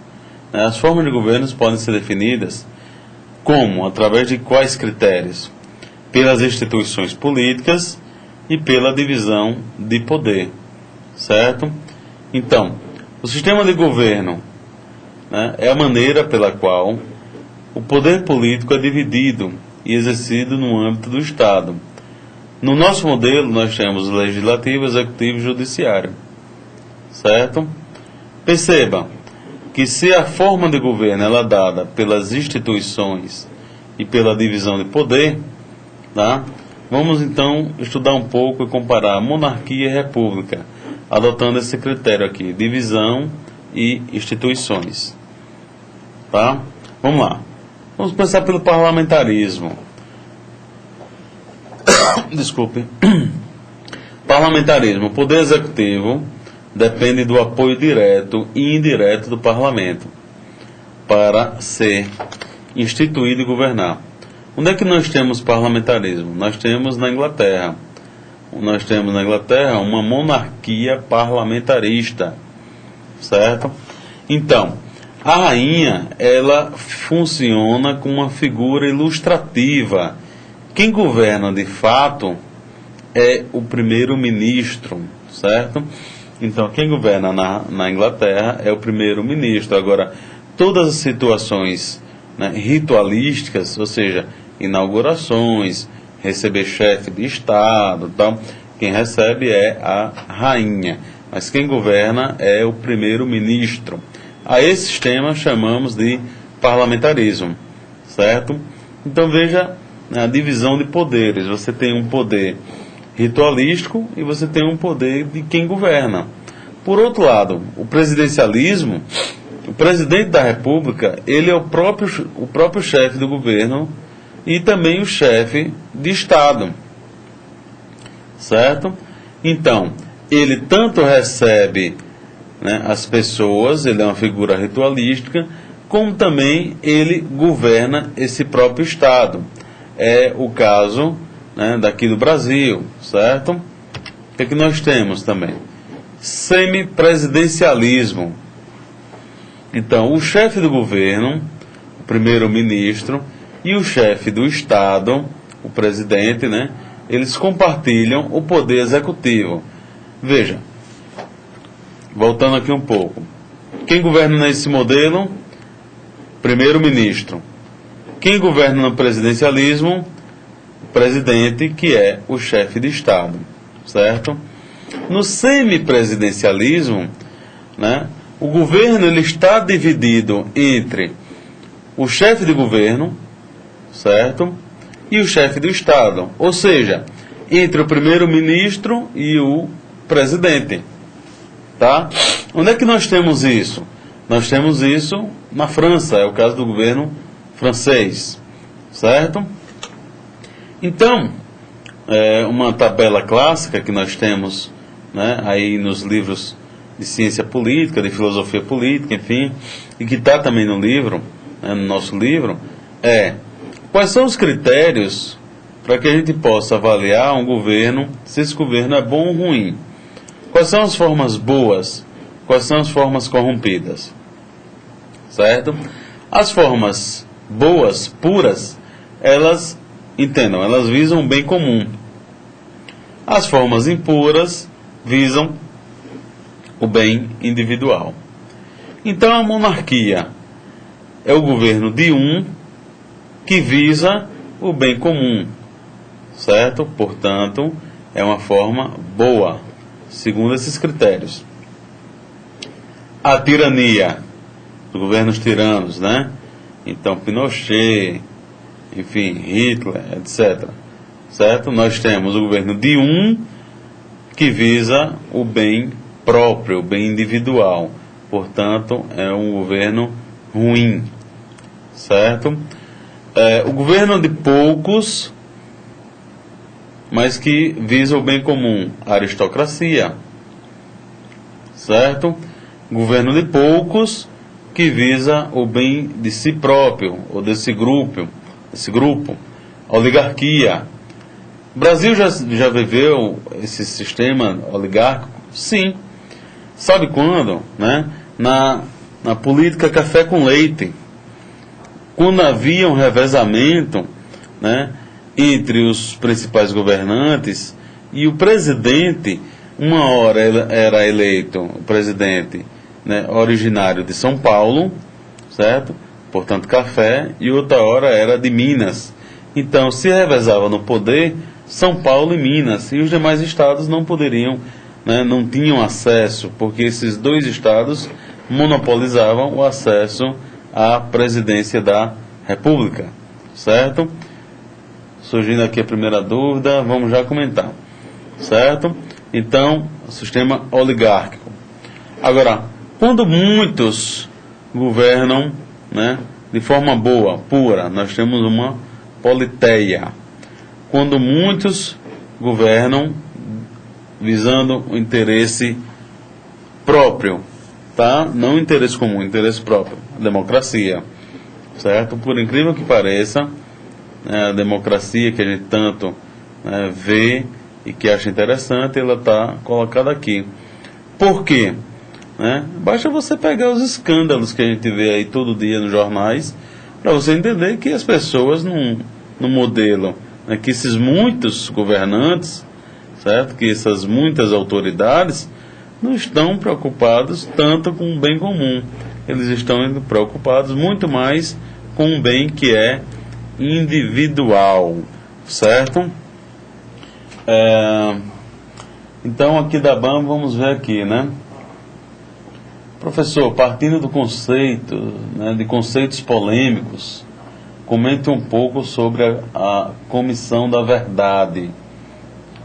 As formas de governo podem ser definidas como? Através de quais critérios? Pelas instituições políticas e pela divisão de poder, certo? Então, o sistema de governo, né, é a maneira pela qual o poder político é dividido e exercido no âmbito do Estado. No nosso modelo, nós temos legislativo, executivo e judiciário, certo? Perceba que se a forma de governo ela é dada pelas instituições e pela divisão de poder, tá? Vamos então estudar um pouco e comparar monarquia e república, adotando esse critério aqui, divisão e instituições. Tá? Vamos lá. Vamos começar pelo parlamentarismo. Desculpe. Parlamentarismo. O poder executivo depende do apoio direto e indireto do parlamento. para ser instituído e governar. Onde é que nós temos parlamentarismo? Nós temos na Inglaterra. Nós temos na Inglaterra uma monarquia parlamentarista, certo? Então, a rainha, ela funciona como uma figura ilustrativa. Quem governa de fato é o primeiro-ministro, certo? Então, quem governa na Inglaterra é o primeiro-ministro. Agora, todas as situações, né, ritualísticas, ou seja, inaugurações, receber chefe de Estado, tal, quem recebe é a rainha, mas quem governa é o primeiro-ministro. A esse sistema chamamos de parlamentarismo, certo? Então veja, né, a divisão de poderes. Você tem um poder ritualístico e você tem um poder de quem governa. Por outro lado, o presidencialismo, o presidente da República, ele é o próprio chefe do governo e também o chefe de Estado, certo? Então, ele tanto recebe, né, as pessoas, ele é uma figura ritualística, como também ele governa esse próprio Estado. É o caso, né, daqui do Brasil, certo? O que é que nós temos também? Semipresidencialismo. Então, o chefe do governo, o primeiro-ministro, e o chefe do Estado, o presidente, né, eles compartilham o poder executivo. Veja, voltando aqui um pouco. Quem governa nesse modelo? Primeiro-ministro. Quem governa no presidencialismo? O presidente, que é o chefe de Estado, certo? No semipresidencialismo, né, o governo ele está dividido entre o chefe de governo, certo? E o chefe do Estado, ou seja, entre o primeiro-ministro e o presidente, tá? Onde é que nós temos isso? Nós temos isso na França, é o caso do governo francês, certo? Então, uma tabela clássica que nós temos, né, aí nos livros de ciência política, de filosofia política, enfim, e que está também no livro, né, no nosso livro, quais são os critérios para que a gente possa avaliar um governo, se esse governo é bom ou ruim? Quais são as formas boas? Quais são as formas corrompidas? Certo? As formas boas, puras, elas, entendam, elas visam o bem comum. As formas impuras visam o bem individual. Então a monarquia é o governo de um que visa o bem comum, certo? Portanto, é uma forma boa, segundo esses critérios. A tirania, os governos tiranos, né? Então, Pinochet, enfim, Hitler, etc. Certo? Nós temos o governo de um que visa o bem próprio, o bem individual. Portanto, é um governo ruim, certo? O governo de poucos, mas que visa o bem comum, a aristocracia, certo? Governo de poucos que visa o bem de si próprio, ou desse grupo, oligarquia. O Brasil já viveu esse sistema oligárquico? Sim. Sabe quando? Né? Na política café com leite. Quando havia um revezamento, né, entre os principais governantes e o presidente, uma hora era eleito o presidente, né, originário de São Paulo, certo? Portanto, café, e outra hora era de Minas. Então, se revezava no poder São Paulo e Minas, e os demais estados não poderiam, né, não tinham acesso, porque esses dois estados monopolizavam o acesso à presidência da República, certo? Surgindo aqui a primeira dúvida, vamos já comentar, certo? Então, o sistema oligárquico. Agora, quando muitos governam, né, de forma boa, pura, nós temos uma politeia. Quando muitos governam visando o interesse próprio, tá? Não interesse comum, interesse próprio, democracia, certo? Por incrível que pareça, a democracia que a gente tanto vê e que acha interessante, ela está colocada aqui. Por quê? Basta você pegar os escândalos que a gente vê aí todo dia nos jornais, para você entender que as pessoas no modelo, que esses muitos governantes, certo? Que essas muitas autoridades não estão preocupados tanto com o bem comum. Eles estão preocupados muito mais com o bem que é individual, certo? Então aqui da BAM, vamos ver aqui, Professor, partindo do conceito, de conceitos polêmicos, comente um pouco sobre a Comissão da Verdade.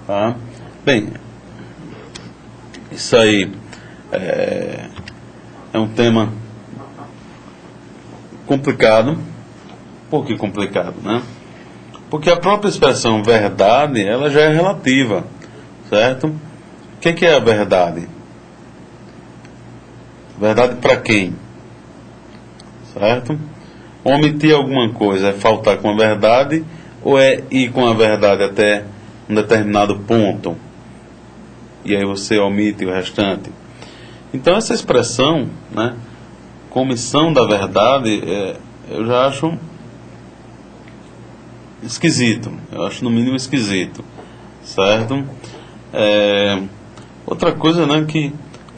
Tá? Bem, isso aí é um tema complicado. Por que complicado, Porque a própria expressão verdade, ela já é relativa, certo? O que é a verdade? Verdade para quem? Certo? Omitir alguma coisa é faltar com a verdade ou é ir com a verdade até um determinado ponto? E aí você omite o restante. Então essa expressão, comissão da verdade, eu já acho esquisito. Eu acho no mínimo esquisito. Certo? Outra coisa, que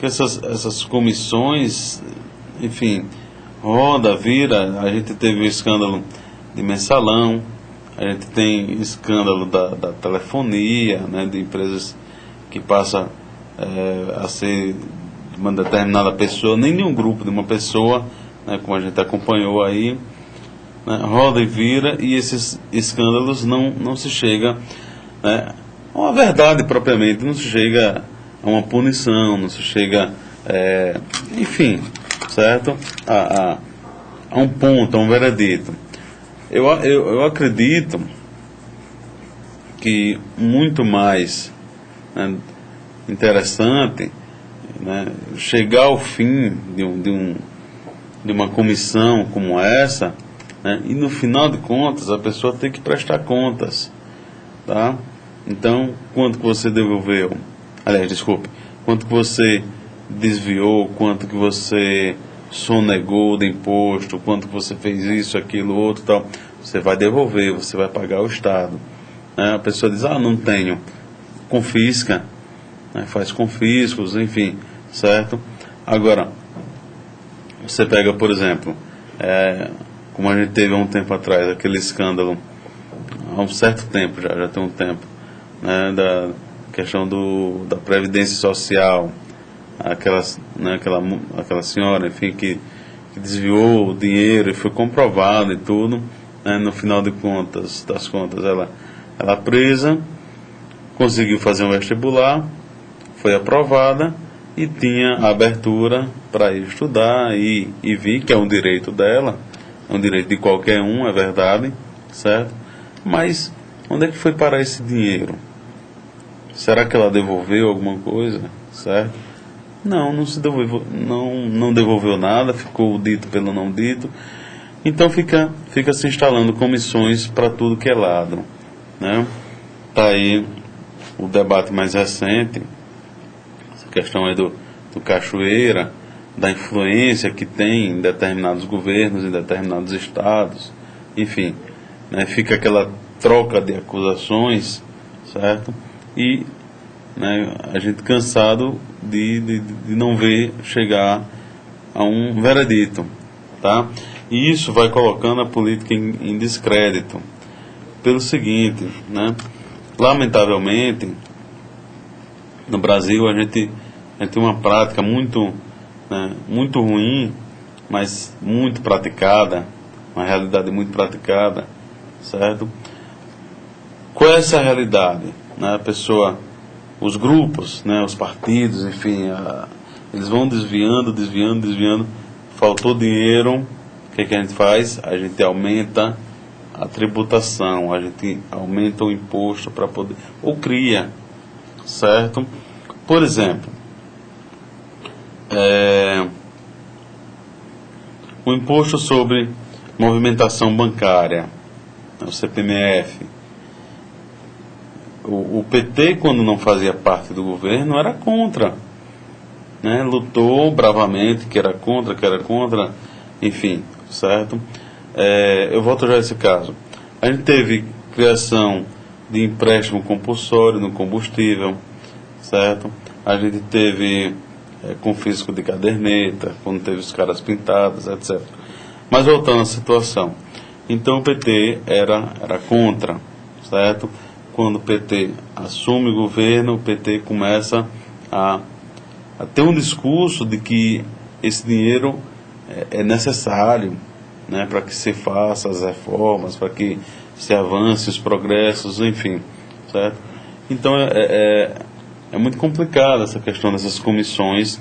essas comissões, enfim, roda, vira. A gente teve o escândalo de mensalão, a gente tem escândalo da telefonia, de empresas que passa a ser de uma determinada pessoa, nem de um grupo, de uma pessoa, como a gente acompanhou aí, roda e vira, e esses escândalos não se chega a uma verdade propriamente, não se chega a uma punição, não se chega, enfim, certo? A um ponto, a um veredito. Eu acredito que muito mais interessante chegar ao fim de uma comissão como essa, e no final de contas a pessoa tem que prestar contas, tá? Então, quanto que você devolveu? Aliás, desculpe, quanto que você desviou, quanto que você sonegou de imposto, quanto que você fez isso, aquilo, outro, tal, você vai devolver, você vai pagar ao Estado. A pessoa diz, não tenho, confisca, faz confiscos, enfim, certo? Agora, você pega, por exemplo, como a gente teve há um tempo atrás, aquele escândalo, há um certo tempo, já tem um tempo, da questão da Previdência Social, aquela senhora, enfim, que desviou o dinheiro e foi comprovado e tudo, no final das contas, ela presa, conseguiu fazer um vestibular, foi aprovada e tinha abertura para ir estudar e vir, que é um direito dela, é um direito de qualquer um, é verdade, certo? Mas onde é que foi parar esse dinheiro? Será que ela devolveu alguma coisa, certo? Não se devolveu, não devolveu nada, ficou dito pelo não dito. Então fica se instalando comissões para tudo que é lado, Tá aí o debate mais recente, essa questão aí do Cachoeira, da influência que tem em determinados governos, em determinados estados, enfim, fica aquela troca de acusações, certo? E a gente cansado de não ver chegar a um veredito, tá? E isso vai colocando a política em descrédito, pelo seguinte, lamentavelmente, no Brasil a gente tem uma prática muito ruim, mas muito praticada, uma realidade muito praticada, certo? Qual é essa realidade? A pessoa, os grupos, os partidos, enfim, eles vão desviando, faltou dinheiro, o que a gente faz? A gente aumenta a tributação, a gente aumenta o imposto para poder, ou cria, certo? Por exemplo, O imposto sobre movimentação bancária, o CPMF. O PT, quando não fazia parte do governo, era contra, né? Lutou bravamente que era contra, enfim, certo? Eu volto já a esse caso. A gente teve criação de empréstimo compulsório no combustível, certo? A gente teve confisco de caderneta, quando teve os caras pintados, etc. Mas voltando à situação, então o PT era contra, certo? Quando o PT assume o governo, o PT começa a ter um discurso de que esse dinheiro é necessário, né, para que se faça as reformas, para que se avance os progressos, enfim, certo? Então é muito complicada essa questão dessas comissões.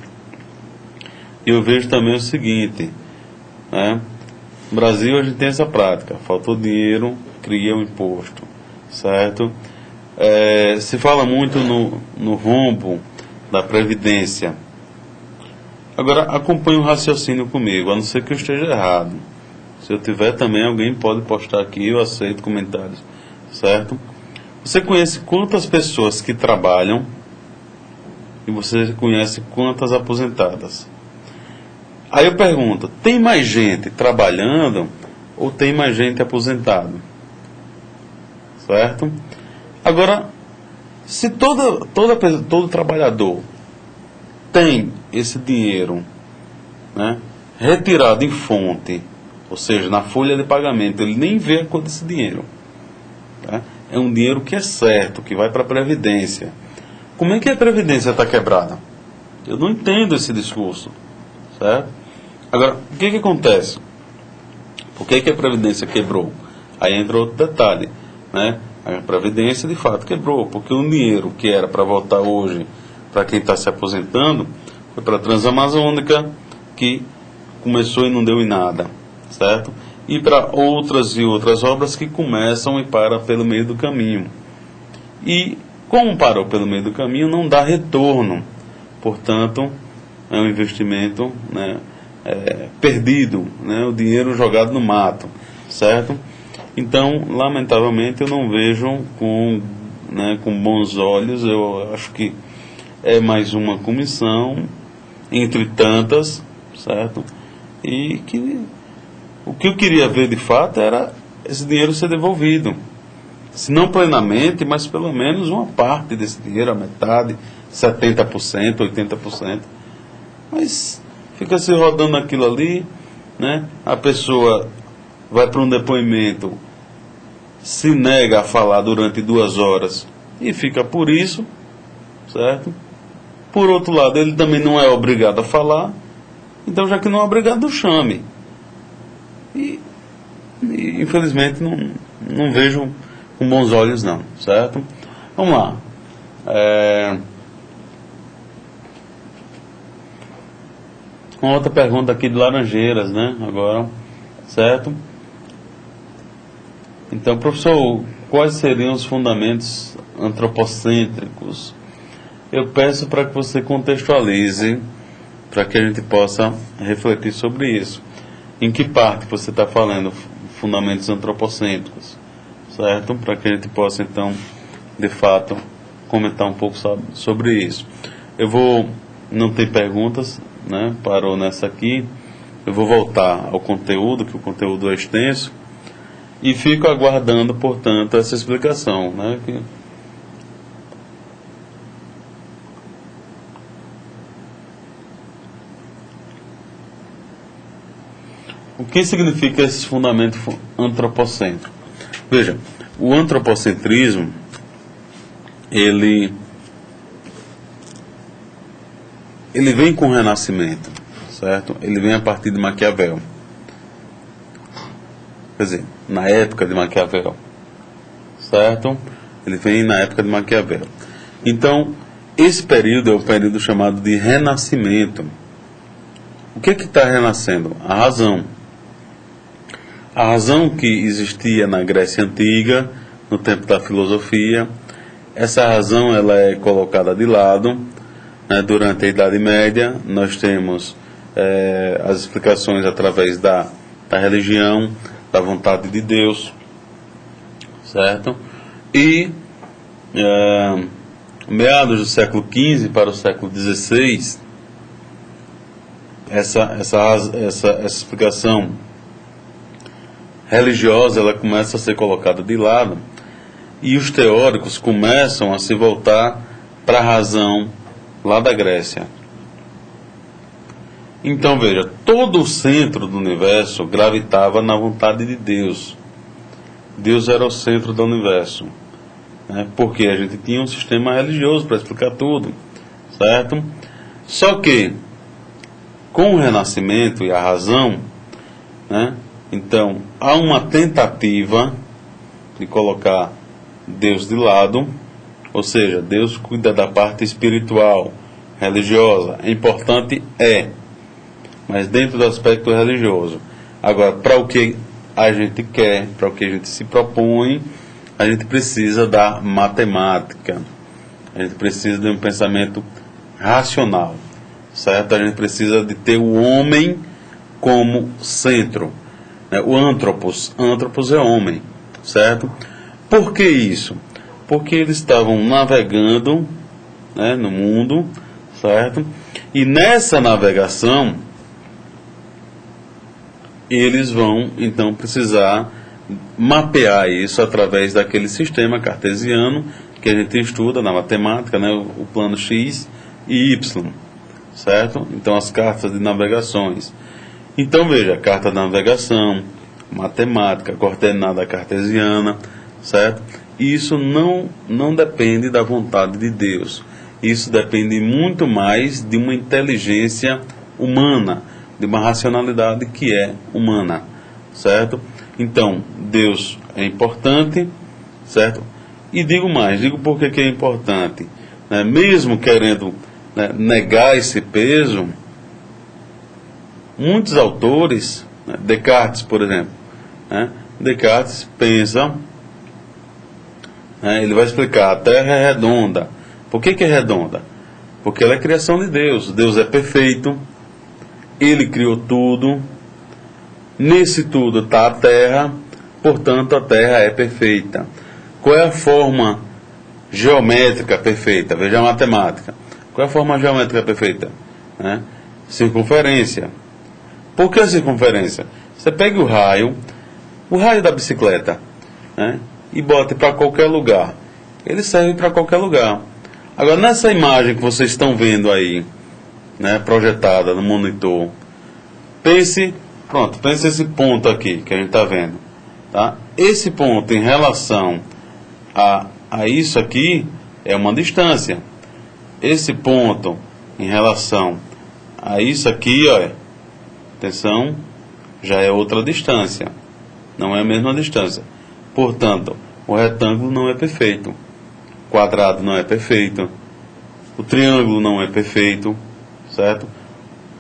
E eu vejo também o seguinte, né? No Brasil a gente tem essa prática, faltou dinheiro, cria um imposto, certo? Se fala muito no rombo da Previdência. Agora, acompanhe o raciocínio comigo, a não ser que eu esteja errado. Se eu tiver também, alguém pode postar aqui, eu aceito comentários, certo? Você conhece quantas pessoas que trabalham e você conhece quantas aposentadas? Aí eu pergunto, tem mais gente trabalhando ou tem mais gente aposentada? Certo? Agora, se todo trabalhador tem esse dinheiro, né, retirado em fonte, ou seja, na folha de pagamento, ele nem vê a cor desse dinheiro. Tá? É um dinheiro que é certo, que vai para a Previdência. Como é que a Previdência está quebrada? Eu não entendo esse discurso. Certo? Agora, o que acontece? Por que a Previdência quebrou? Aí entra outro detalhe, né? A Previdência de fato quebrou, porque o dinheiro que era para voltar hoje para quem está se aposentando foi para a Transamazônica, que começou e não deu em nada, certo? E para outras e outras obras que começam e param pelo meio do caminho. E como parou pelo meio do caminho, não dá retorno. Portanto, é um investimento, né, perdido, né, o dinheiro jogado no mato, certo? Então, lamentavelmente, eu não vejo com bons olhos. Eu acho que é mais uma comissão entre tantas, certo? E que o que eu queria ver de fato era esse dinheiro ser devolvido, se não plenamente, mas pelo menos uma parte desse dinheiro, a metade, 70%, 80%. Mas fica se rodando aquilo ali, né? A pessoa vai para um depoimento, se nega a falar durante 2 horas e fica por isso, certo? Por outro lado, ele também não é obrigado a falar, então já que não é obrigado, chame. E infelizmente não vejo com bons olhos não, certo? Vamos lá. Uma outra pergunta aqui de Laranjeiras, né? Agora, certo? Então, professor, quais seriam os fundamentos antropocêntricos? Eu peço para que você contextualize, para que a gente possa refletir sobre isso. Em que parte você está falando fundamentos antropocêntricos, certo? Para que a gente possa, então, de fato, comentar um pouco sobre isso. Eu vou, não tem perguntas, né? Parou nessa aqui. Eu vou voltar ao conteúdo, que o conteúdo é extenso, e fico aguardando, portanto, essa explicação, né? O que significa esse fundamento antropocêntrico? Veja, o antropocentrismo, ele vem com o Renascimento, certo? Ele vem a partir de Maquiavel. Quer dizer, na época de Maquiavel, certo? Ele vem na época de Maquiavel. Então, esse período é o período chamado de Renascimento. O que está renascendo? A razão. A razão que existia na Grécia Antiga, no tempo da filosofia, essa razão ela é colocada de lado, né? Durante a Idade Média, nós temos as explicações através da religião, da vontade de Deus, certo? E meados do século XV para o século XVI, essa explicação religiosa ela começa a ser colocada de lado e os teóricos começam a se voltar para a razão lá da Grécia. Então veja, todo o centro do universo gravitava na vontade de Deus. Deus era o centro do universo, né? Porque a gente tinha um sistema religioso para explicar tudo, certo? Só que com o Renascimento e a razão, né? Então há uma tentativa de colocar Deus de lado, ou seja, Deus cuida da parte espiritual, religiosa. É importante, mas dentro do aspecto religioso. Agora, para o que a gente quer, para o que a gente se propõe, a gente precisa da matemática, a gente precisa de um pensamento racional, certo? A gente precisa de ter o homem como centro, né? O antropos é homem, certo? Por que isso? Porque eles estavam navegando, né, no mundo, certo? E nessa navegação eles vão então precisar mapear isso através daquele sistema cartesiano que a gente estuda na matemática, né, o plano X e Y, certo? Então as cartas de navegações. Então veja, carta de navegação, matemática, coordenada cartesiana, certo? Isso não depende da vontade de Deus. Isso depende muito mais de uma inteligência humana, de uma racionalidade que é humana, certo? Então, Deus é importante, certo? E digo mais, por que é importante, né? Mesmo querendo, né, negar esse peso, muitos autores, né, Descartes, por exemplo, né? Descartes pensa, né, ele vai explicar, a Terra é redonda. Por que é redonda? Porque ela é criação de Deus, Deus é perfeito, Ele criou tudo, nesse tudo está a Terra, portanto a Terra é perfeita. Qual é a forma geométrica perfeita? Veja a matemática. Qual é a forma geométrica perfeita? Né? Circunferência. Por que a circunferência? Você pega o raio da bicicleta, né, e bote para qualquer lugar. Ele serve para qualquer lugar. Agora, nessa imagem que vocês estão vendo aí, né, projetada no monitor, pense esse ponto aqui que a gente está vendo, tá? Esse ponto em relação a isso aqui é uma distância. Esse ponto em relação a isso aqui, olha, atenção, já é outra distância, não é a mesma distância. Portanto, o retângulo não é perfeito, o quadrado não é perfeito, o triângulo não é perfeito, certo?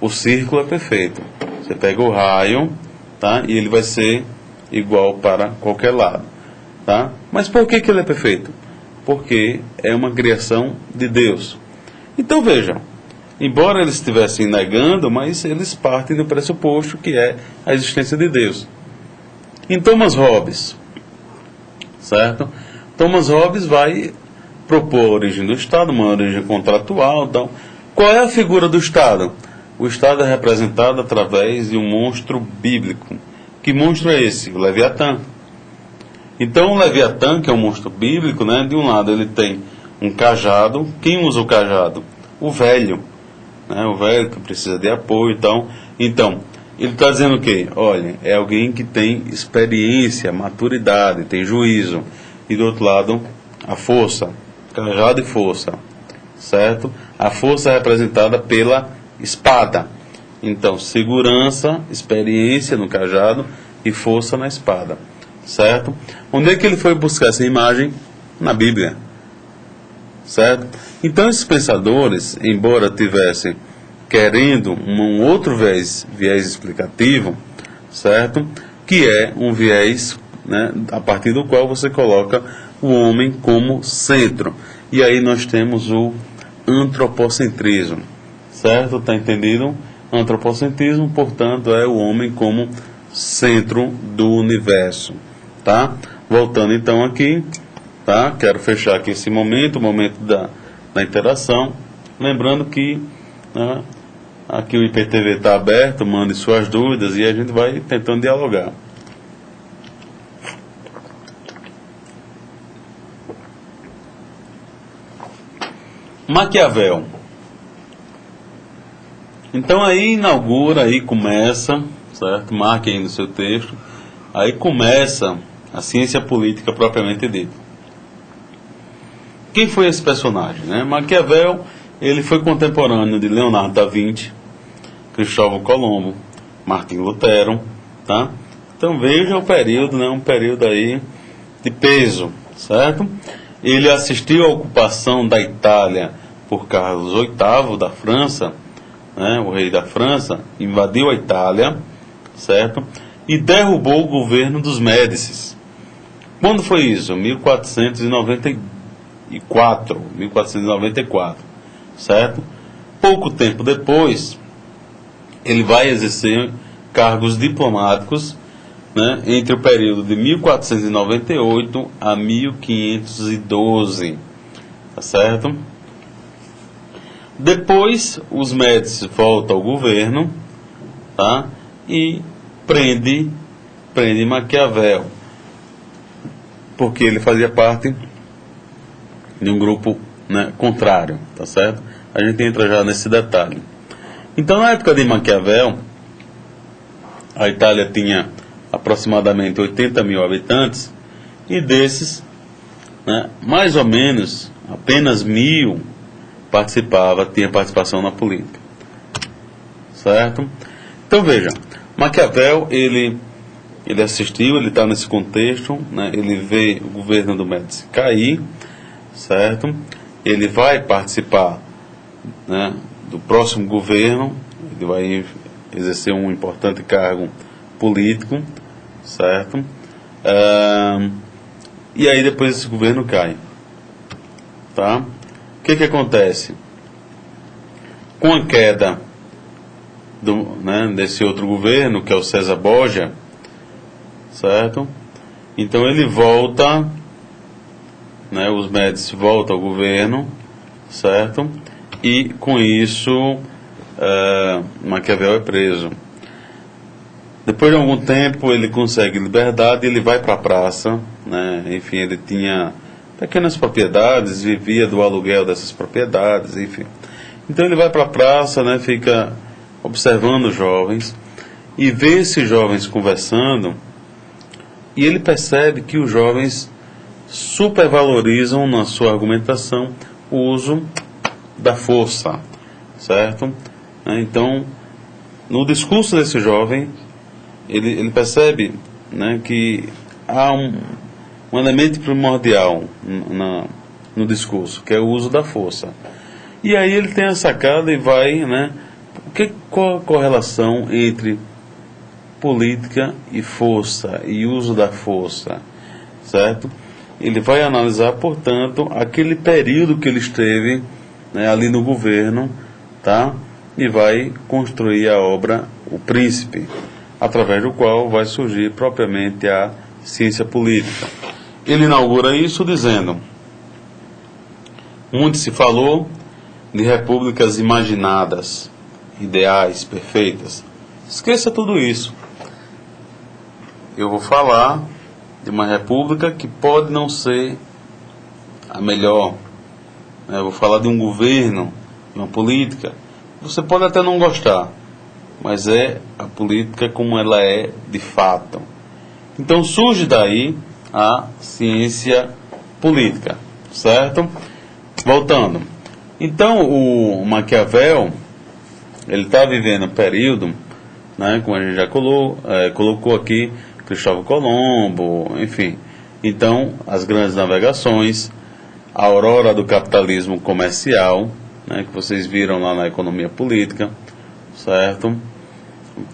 O círculo é perfeito. Você pega o raio, tá? E ele vai ser igual para qualquer lado, tá? Mas por que ele é perfeito? Porque é uma criação de Deus. Então vejam, embora eles estivessem negando, mas eles partem do pressuposto que é a existência de Deus. Em Thomas Hobbes, certo? Thomas Hobbes vai propor a origem do Estado, uma origem contratual. Então, qual é a figura do Estado? O Estado é representado através de um monstro bíblico. Que monstro é esse? O Leviatã. Então, o Leviatã, que é um monstro bíblico, né, de um lado ele tem um cajado. Quem usa o cajado? O velho, né, o velho que precisa de apoio. Então ele está dizendo o quê? Olha, é alguém que tem experiência, maturidade, tem juízo. E do outro lado, a força, cajado e força, certo? A força é representada pela espada. Então, segurança, experiência no cajado e força na espada, certo? Onde é que ele foi buscar essa imagem? Na Bíblia, certo? Então, esses pensadores, embora tivessem querendo um outro viés explicativo, certo? Que é um viés, né, a partir do qual você coloca o homem como centro. E aí nós temos o antropocentrismo, certo? Está entendido? Antropocentrismo, portanto, é o homem como centro do universo, tá? Voltando então aqui, tá? Quero fechar aqui esse momento, o momento da interação, lembrando que, né, aqui o IPTV está aberto, mande suas dúvidas e a gente vai tentando dialogar. Maquiavel. Então aí inaugura, aí começa, certo? Marque aí no seu texto. Aí começa a ciência política propriamente dita. Quem foi esse personagem, né? Maquiavel, ele foi contemporâneo de Leonardo da Vinci, Cristóvão Colombo, Martim Lutero, tá? Então veja o período, né? Um período aí de peso, certo? Ele assistiu à ocupação da Itália por Carlos VIII da França, né? O rei da França invadiu a Itália, certo? E derrubou o governo dos Médicis. Quando foi isso? 1494, certo? Pouco tempo depois, ele vai exercer cargos diplomáticos, né, entre o período de 1498 a 1512, tá certo? Depois, os Médicis voltam ao governo, tá? E prende Maquiavel, porque ele fazia parte de um grupo, né, contrário, tá certo? A gente entra já nesse detalhe. Então, na época de Maquiavel, a Itália tinha aproximadamente 80 mil habitantes, e desses, né, mais ou menos, apenas 1000 tinha participação na política, certo? Então veja, Maquiavel, ele assistiu, ele está nesse contexto, né, ele vê o governo do Médici cair, certo? Ele vai participar, né, do próximo governo, ele vai exercer um importante cargo político, certo? E aí depois esse governo cai, tá? O que acontece? Com a queda desse outro governo, que é o César Borgia, certo? Então ele volta, né, os Médicis voltam ao governo, certo? E com isso Maquiavel é preso. Depois de algum tempo ele consegue liberdade, ele vai para a praça, né? Enfim, ele tinha pequenas propriedades, vivia do aluguel dessas propriedades, enfim. Então ele vai para a praça, né, fica observando os jovens e vê esses jovens conversando, e ele percebe que os jovens supervalorizam na sua argumentação o uso da força, certo? Então, no discurso desse jovem, ele percebe, né, que há um elemento primordial no discurso, que é o uso da força. E aí ele tem a sacada e vai, né, qual a correlação entre política e força, e uso da força, certo? Ele vai analisar, portanto, aquele período que ele esteve, né, ali no governo, tá? E vai construir a obra O Príncipe, através do qual vai surgir propriamente a ciência política. Ele inaugura isso dizendo: muito se falou de repúblicas imaginadas, ideais, perfeitas. Esqueça tudo isso. Eu vou falar de uma república que pode não ser a melhor. Eu vou falar de um governo, de uma política. Você pode até não gostar, mas é a política como ela é de fato. Então surge daí a ciência política, certo? Voltando. Então o Maquiavel, ele está vivendo um período, né, como a gente já colocou aqui, Cristóvão Colombo, enfim. Então, as grandes navegações, a aurora do capitalismo comercial, né, que vocês viram lá na economia política, certo?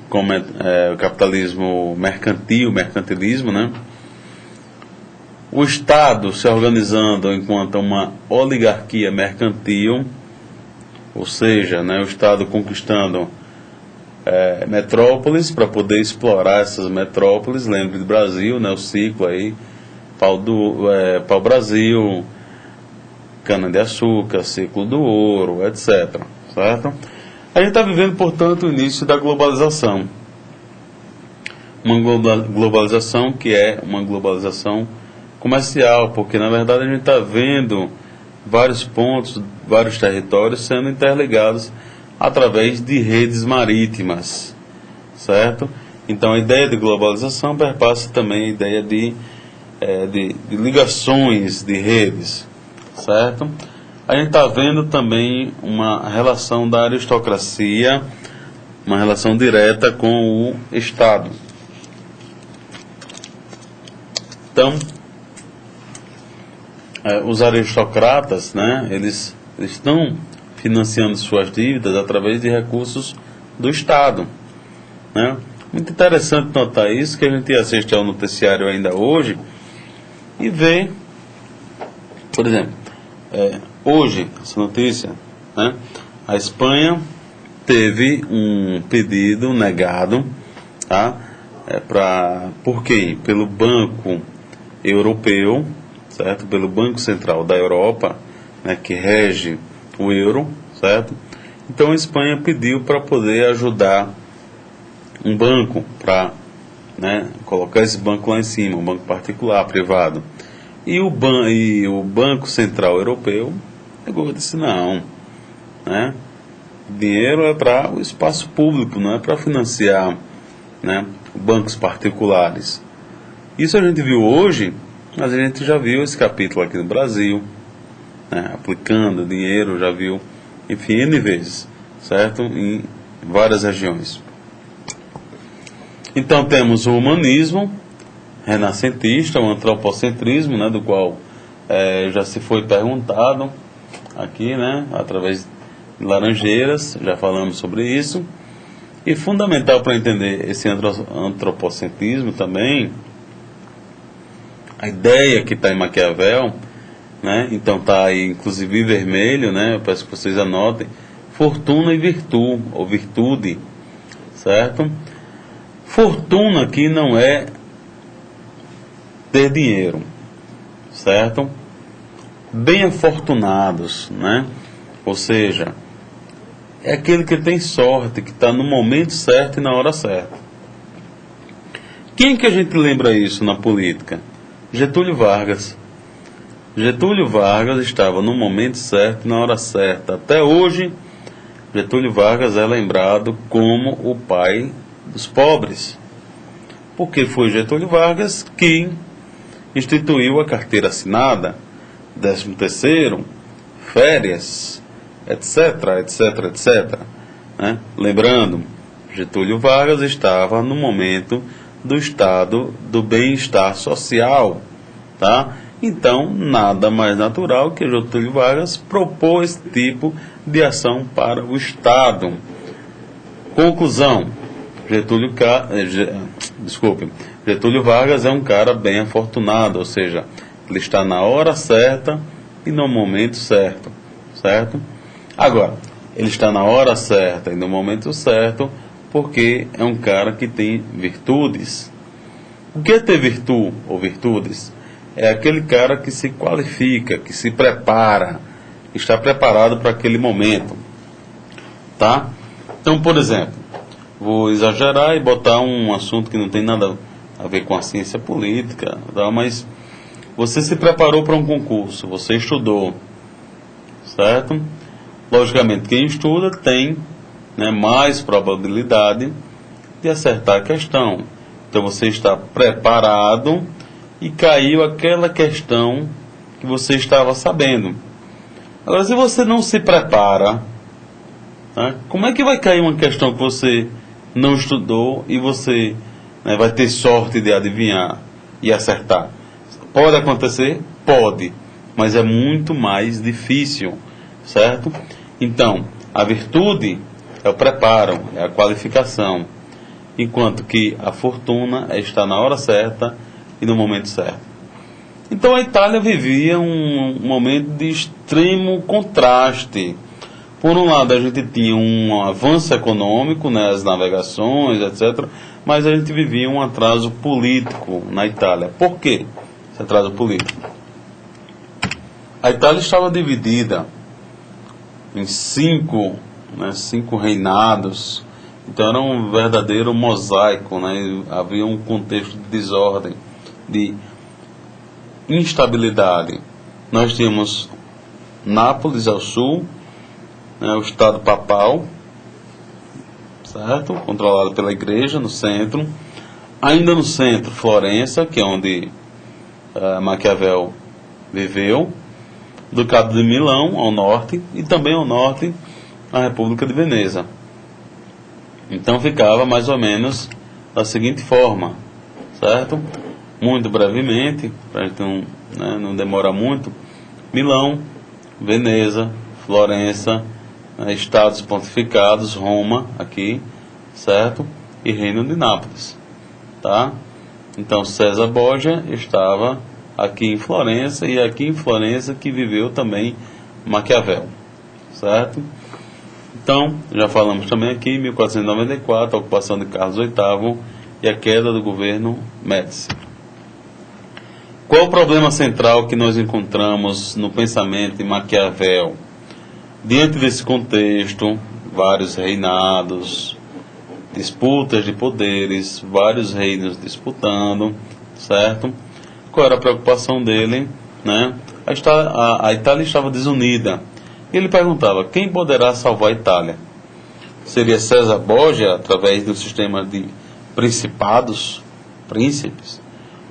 Como o capitalismo mercantil, mercantilismo, né? O Estado se organizando enquanto uma oligarquia mercantil, ou seja, né, o Estado conquistando metrópoles, para poder explorar essas metrópoles. Lembre do Brasil, né, o ciclo aí, pau-brasil, cana-de-açúcar, ciclo do ouro, etc. Certo? A gente está vivendo, portanto, o início da globalização. Uma globalização que é uma globalização comercial, porque na verdade a gente está vendo vários pontos, vários territórios sendo interligados através de redes marítimas, certo? Então a ideia de globalização perpassa também a ideia de ligações de redes, certo? A gente está vendo também uma relação da aristocracia, uma relação direta com o Estado. Então, os aristocratas, né, eles estão financiando suas dívidas através de recursos do Estado, né? Muito interessante notar isso, que a gente assiste ao noticiário ainda hoje e vê, por exemplo, hoje, essa notícia, né, a Espanha teve um pedido negado, tá? Por quem? Pelo Banco Europeu, certo? Pelo Banco Central da Europa, né, que rege o euro, certo? Então a Espanha pediu para poder ajudar um banco, para, né, colocar esse banco lá em cima, um banco particular, privado. E o Banco Central Europeu pegou e disse: não, né? Dinheiro é para o espaço público, não é para financiar, né, bancos particulares. Isso a gente viu hoje, mas a gente já viu esse capítulo aqui no Brasil, né, aplicando dinheiro, já viu, enfim, N vezes, certo? Em várias regiões. Então temos o humanismo renascentista, o antropocentrismo, né, do qual já se foi perguntado aqui, né, através de Laranjeiras, já falamos sobre isso. E fundamental para entender esse antropocentrismo também, a ideia que está em Maquiavel, né? Então está aí inclusive em vermelho, né? Eu peço que vocês anotem: fortuna e virtude, ou virtude, certo? Fortuna aqui não é ter dinheiro, certo? Bem afortunados, né? Ou seja, é aquele que tem sorte, que está no momento certo e na hora certa. Quem que a gente lembra isso na política? Getúlio Vargas. Getúlio Vargas estava no momento certo e na hora certa. Até hoje, Getúlio Vargas é lembrado como o pai dos pobres. Porque foi Getúlio Vargas que instituiu a carteira assinada, 13º, férias, etc, etc, etc. Né? Lembrando, Getúlio Vargas estava no momento do estado do bem-estar social, tá? Então, nada mais natural que Getúlio Vargas propor esse tipo de ação para o Estado. Conclusão: Getúlio Vargas é um cara bem afortunado, ou seja, ele está na hora certa e no momento certo, certo? Agora, ele está na hora certa e no momento certo porque é um cara que tem virtudes. O que é ter virtude ou virtudes? É aquele cara que se qualifica, que se prepara, está preparado para aquele momento, tá? Então, por exemplo, vou exagerar e botar um assunto que não tem nada a ver com a ciência política, tá? Mas você se preparou para um concurso, você estudou, certo? Logicamente, quem estuda tem, né, mais probabilidade de acertar a questão. Então você está preparado e caiu aquela questão que você estava sabendo. Agora, se você não se prepara, tá, como é que vai cair uma questão que você não estudou e você, né, vai ter sorte de adivinhar e acertar? Pode acontecer? Pode, mas é muito mais difícil, certo? Então, a virtude é o preparo, é a qualificação, enquanto que a fortuna é estar na hora certa e no momento certo. Então a Itália vivia um momento de extremo contraste. Por um lado, a gente tinha um avanço econômico, né, as navegações, etc., mas a gente vivia um atraso político na Itália. Por quê esse atraso político? A Itália estava dividida em cinco reinados, então era um verdadeiro mosaico, né? Havia um contexto de desordem, de instabilidade. Nós tínhamos Nápoles ao sul, né, o Estado papal, certo? Controlado pela igreja no centro. Ainda no centro, Florença, que é onde Maquiavel viveu. Ducado de Milão ao norte, e também ao norte a República de Veneza. Então ficava mais ou menos da seguinte forma, certo? Muito brevemente, para a gente não demorar muito: Milão, Veneza, Florença, estados pontificados, Roma aqui, certo? E Reino de Nápoles, tá? Então César Borgia estava aqui em Florença, e aqui em Florença que viveu também Maquiavel, certo? Então, já falamos também aqui, em 1494, a ocupação de Carlos VIII e a queda do governo Médici. Qual o problema central que nós encontramos no pensamento de Maquiavel? Diante desse contexto, vários reinados, disputas de poderes, vários reinos disputando, certo? Qual era a preocupação dele, né? A Itália estava desunida. Ele perguntava: quem poderá salvar a Itália? Seria César Borgia, através do sistema de principados, príncipes?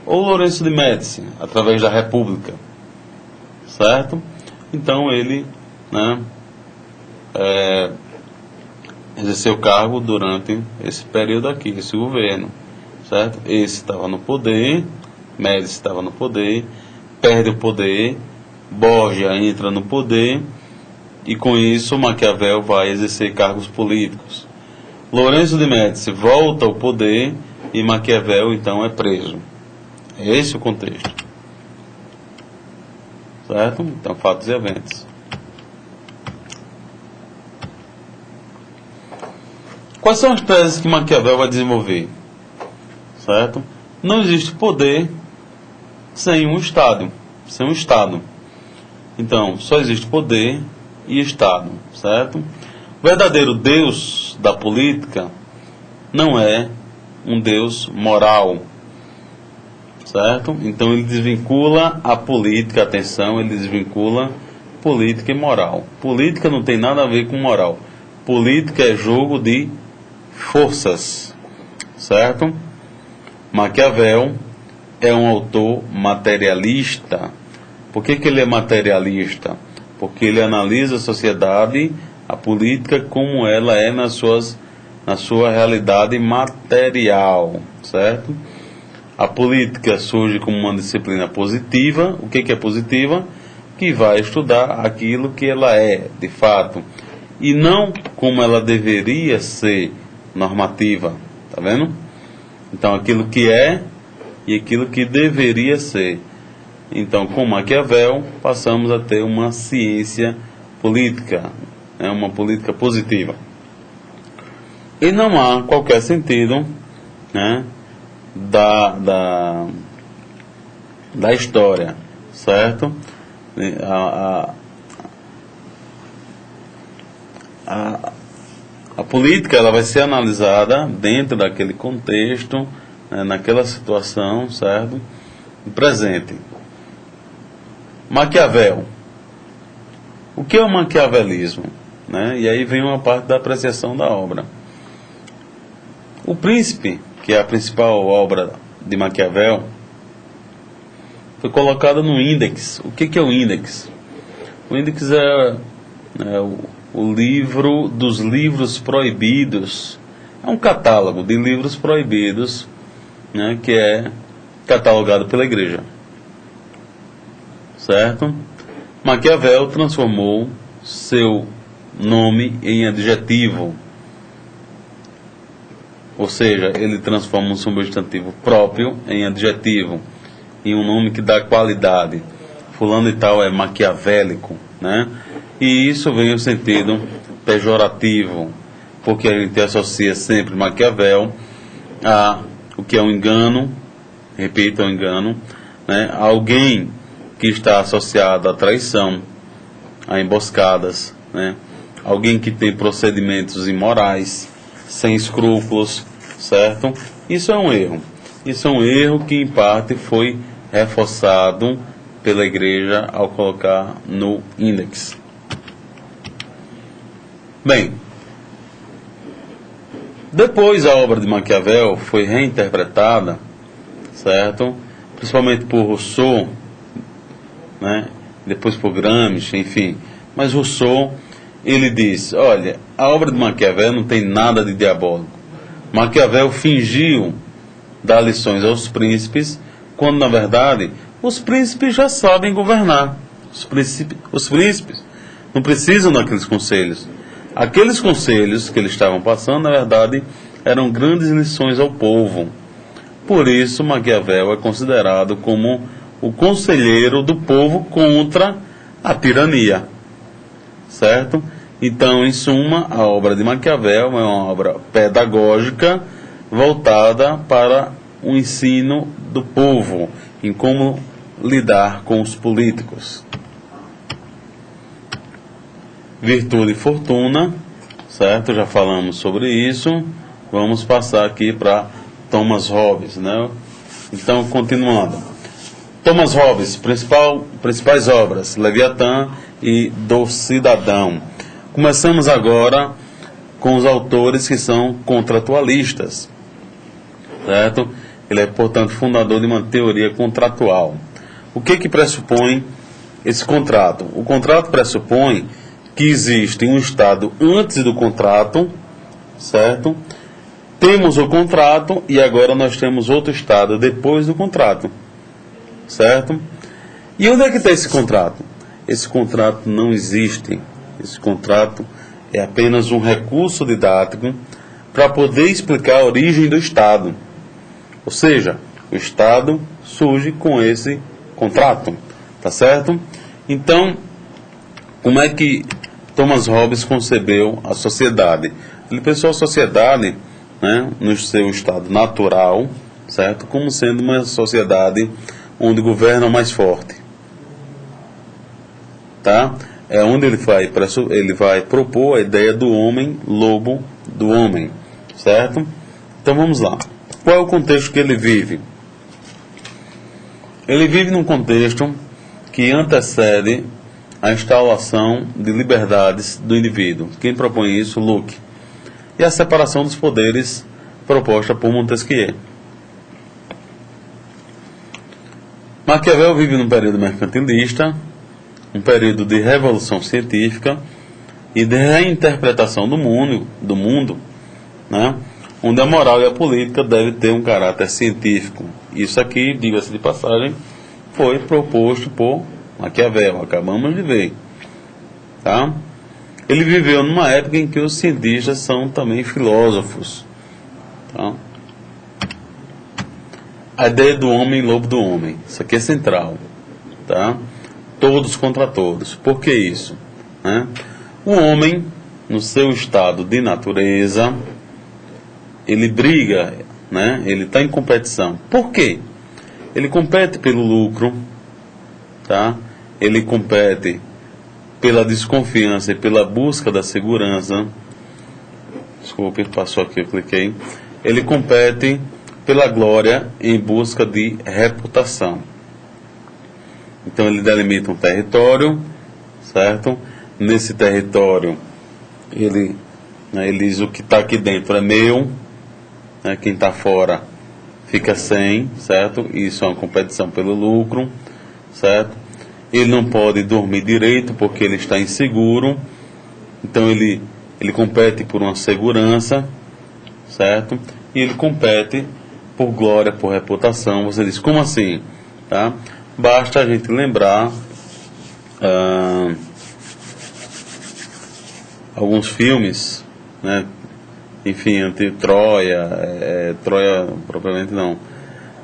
Ou Lourenço de Médici, através da República? Certo? Então ele, né, exerceu o cargo durante esse período aqui, esse governo, certo? Esse estava no poder, Médici estava no poder, perde o poder, Borgia entra no poder, e com isso Maquiavel vai exercer cargos políticos. Lourenço de Médici volta ao poder e Maquiavel então é preso. É esse o contexto, certo? Então, fatos e eventos. Quais são as teses que Maquiavel vai desenvolver? Certo? Não existe poder sem um Estado. Sem um Estado. Então, só existe poder e Estado. Certo? O verdadeiro Deus da política não é um Deus moral. Certo? Então, ele desvincula a política, atenção, ele desvincula política e moral. Política não tem nada a ver com moral. Política é jogo de forças, certo? Maquiavel é um autor materialista. Por que ele é materialista? Porque ele analisa a sociedade, a política, como ela é na sua realidade material, certo? A política surge como uma disciplina positiva. O que é positiva? Que vai estudar aquilo que ela é, de fato, e não como ela deveria ser normativa, tá vendo? Então, aquilo que é e aquilo que deveria ser. Então, com Maquiavel, passamos a ter uma ciência política, né, uma política positiva. E não há qualquer sentido, né, da história, certo? A política ela vai ser analisada dentro daquele contexto, né, naquela situação, certo? No presente. Maquiavel. O que é o maquiavelismo? Né? E aí vem uma parte da apreciação da obra. O Príncipe, que é a principal obra de Maquiavel, foi colocada no Índex. O que é o Índex? O Índex é o livro dos livros proibidos. É um catálogo de livros proibidos, né, que é catalogado pela igreja, certo? Maquiavel transformou seu nome em adjetivo, ou seja, ele transforma um substantivo próprio em adjetivo, em um nome que dá qualidade. Fulano e tal é maquiavélico, né? E isso vem o sentido pejorativo, porque a gente associa sempre Maquiavel a o que é um engano, repito, é um engano, né? Alguém que está associado à traição, a emboscadas, né? Alguém que tem procedimentos imorais, sem escrúpulos, certo? Isso é um erro. Isso é um erro que, em parte, foi reforçado pela igreja ao colocar no índex. Bem, depois a obra de Maquiavel foi reinterpretada, certo? Principalmente por Rousseau, né? Depois por Gramsci, enfim. Mas Rousseau, ele diz, olha, a obra de Maquiavel não tem nada de diabólico. Maquiavel fingiu dar lições aos príncipes, quando na verdade os príncipes já sabem governar. Os príncipes não precisam daqueles conselhos. Aqueles conselhos que eles estavam passando, na verdade, eram grandes lições ao povo. Por isso, Maquiavel é considerado como o conselheiro do povo contra a tirania. Certo? Então, em suma, a obra de Maquiavel é uma obra pedagógica voltada para o ensino do povo em como lidar com os políticos. Virtude e fortuna, certo? Já falamos sobre isso. Vamos passar aqui para Thomas Hobbes, né? Então, continuando. Thomas Hobbes, principais obras, Leviatã e Do Cidadão. Começamos agora com os autores que são contratualistas, certo? Ele é, portanto, fundador de uma teoria contratual. O que pressupõe esse contrato? O contrato pressupõe que existe um estado antes do contrato, certo? Temos o contrato e agora nós temos outro estado depois do contrato, certo? E onde é que está esse contrato? Esse contrato não existe. Esse contrato é apenas um recurso didático para poder explicar a origem do Estado. Ou seja, o Estado surge com esse contrato, tá certo? Então, como é que Thomas Hobbes concebeu a sociedade? Ele pensou a sociedade, né, no seu estado natural, certo? Como sendo uma sociedade onde governa o mais forte, tá? É onde ele vai propor a ideia do homem lobo do homem, certo? Então vamos lá. Qual é o contexto que ele vive? Ele vive num contexto que antecede a instauração de liberdades do indivíduo. Quem propõe isso? Locke. E a separação dos poderes proposta por Montesquieu. Maquiavel vive num período mercantilista, um período de revolução científica e de reinterpretação do mundo, né? Onde a moral e a política devem ter um caráter científico. Isso aqui, diga-se de passagem, foi proposto por Maquiavel, acabamos de ver, tá? Ele viveu numa época em que os cientistas são também filósofos, tá? A ideia do homem lobo do homem, isso aqui é central, tá? Todos contra todos. Por que isso? Né? O homem, no seu estado de natureza, ele briga, né? Ele está em competição. Por quê? Ele compete pelo lucro, tá? Ele compete pela desconfiança e pela busca da segurança. Desculpe, passou aqui, eu cliquei. Ele compete pela glória em busca de reputação. Então ele delimita um território, certo? Nesse território ele diz: o que está aqui dentro é meu, né? Quem está fora fica sem, certo? Isso é uma competição pelo lucro, certo? Ele não pode dormir direito porque ele está inseguro, então ele compete por uma segurança, certo? E ele compete por glória, por reputação. Você diz: como assim? Tá? Basta a gente lembrar alguns filmes, né? Enfim, Troia, Troia propriamente não,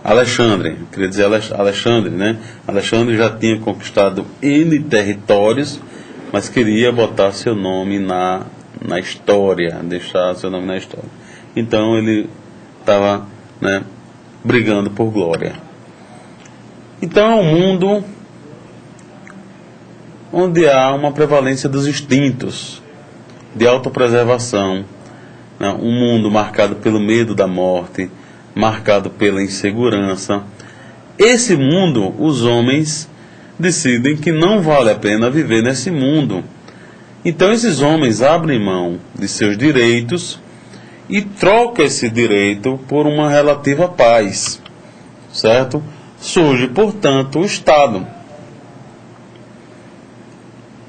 Alexandre, queria dizer Alexandre, né? Alexandre já tinha conquistado N territórios, mas queria botar seu nome na história, deixar seu nome na história. Então ele estava, né, brigando por glória. Então é um mundo onde há uma prevalência dos instintos de autopreservação, né? Um mundo marcado pelo medo da morte, marcado pela insegurança. Esse mundo, os homens decidem que não vale a pena viver nesse mundo. Então esses homens abrem mão de seus direitos e trocam esse direito por uma relativa paz, certo? Surge, portanto, o Estado.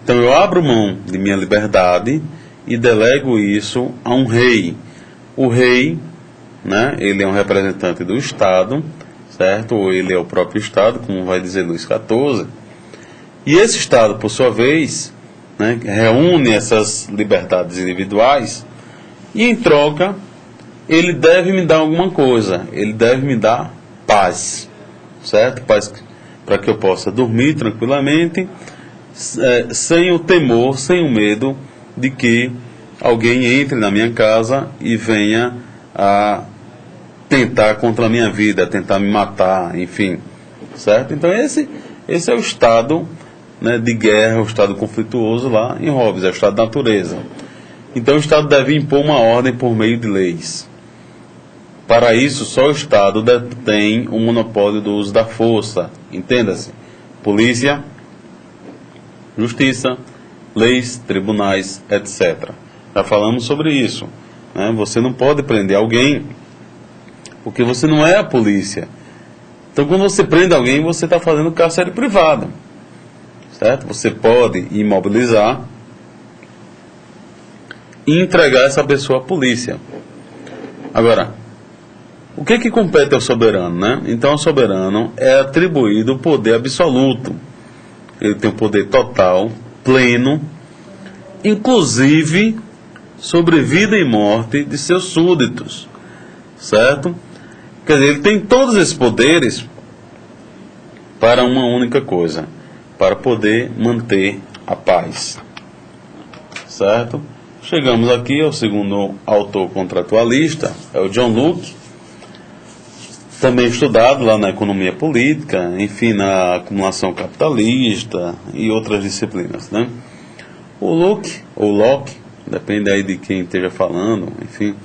Então eu abro mão de minha liberdade e delego isso a um rei. O rei, né, ele é um representante do Estado, certo? Ou ele é o próprio Estado, como vai dizer Luís XIV. E esse Estado, por sua vez, né, reúne essas liberdades individuais e, em troca, ele deve me dar alguma coisa. Ele deve me dar paz, certo? Paz para que eu possa dormir tranquilamente, sem o temor, sem o medo de que alguém entre na minha casa e venha a tentar contra a minha vida, tentar me matar, enfim, certo? Então esse é o estado, né, de guerra, o estado conflituoso lá em Hobbes, é o estado da natureza. Então o Estado deve impor uma ordem por meio de leis. Para isso, só o Estado detém o monopólio do uso da força, entenda-se, polícia, justiça, leis, tribunais, etc. Já falamos sobre isso, né? Você não pode prender alguém porque você não é a polícia. Então, quando você prende alguém, você está fazendo cárcere privado, certo? Você pode imobilizar e entregar essa pessoa à polícia. Agora, o que compete ao soberano, né? Então, ao soberano é atribuído o poder absoluto. Ele tem o poder total, pleno, inclusive sobre vida e morte de seus súditos, certo? Quer dizer, ele tem todos esses poderes para uma única coisa, para poder manter a paz, certo? Chegamos aqui ao segundo autor contratualista, é o John Locke, também estudado lá na economia política, enfim, na acumulação capitalista e outras disciplinas, né? O Locke, ou Locke, depende aí de quem esteja falando, enfim,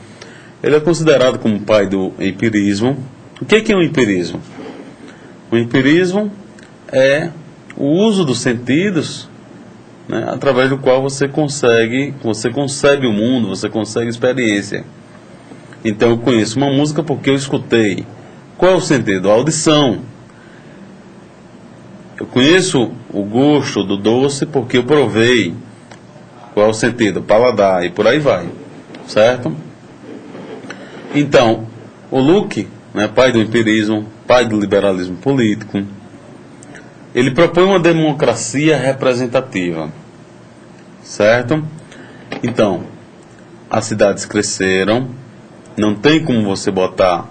ele é considerado como pai do empirismo. O que é o empirismo? O empirismo é o uso dos sentidos, né, através do qual você concebe o mundo, você consegue experiência. Então eu conheço uma música porque eu escutei. Qual é o sentido? A audição. Eu conheço o gosto do doce porque eu provei. Qual é o sentido? Paladar, e por aí vai, certo? Então, o Locke, né, pai do empirismo, pai do liberalismo político, ele propõe uma democracia representativa, certo? Então, as cidades cresceram, não tem como você botar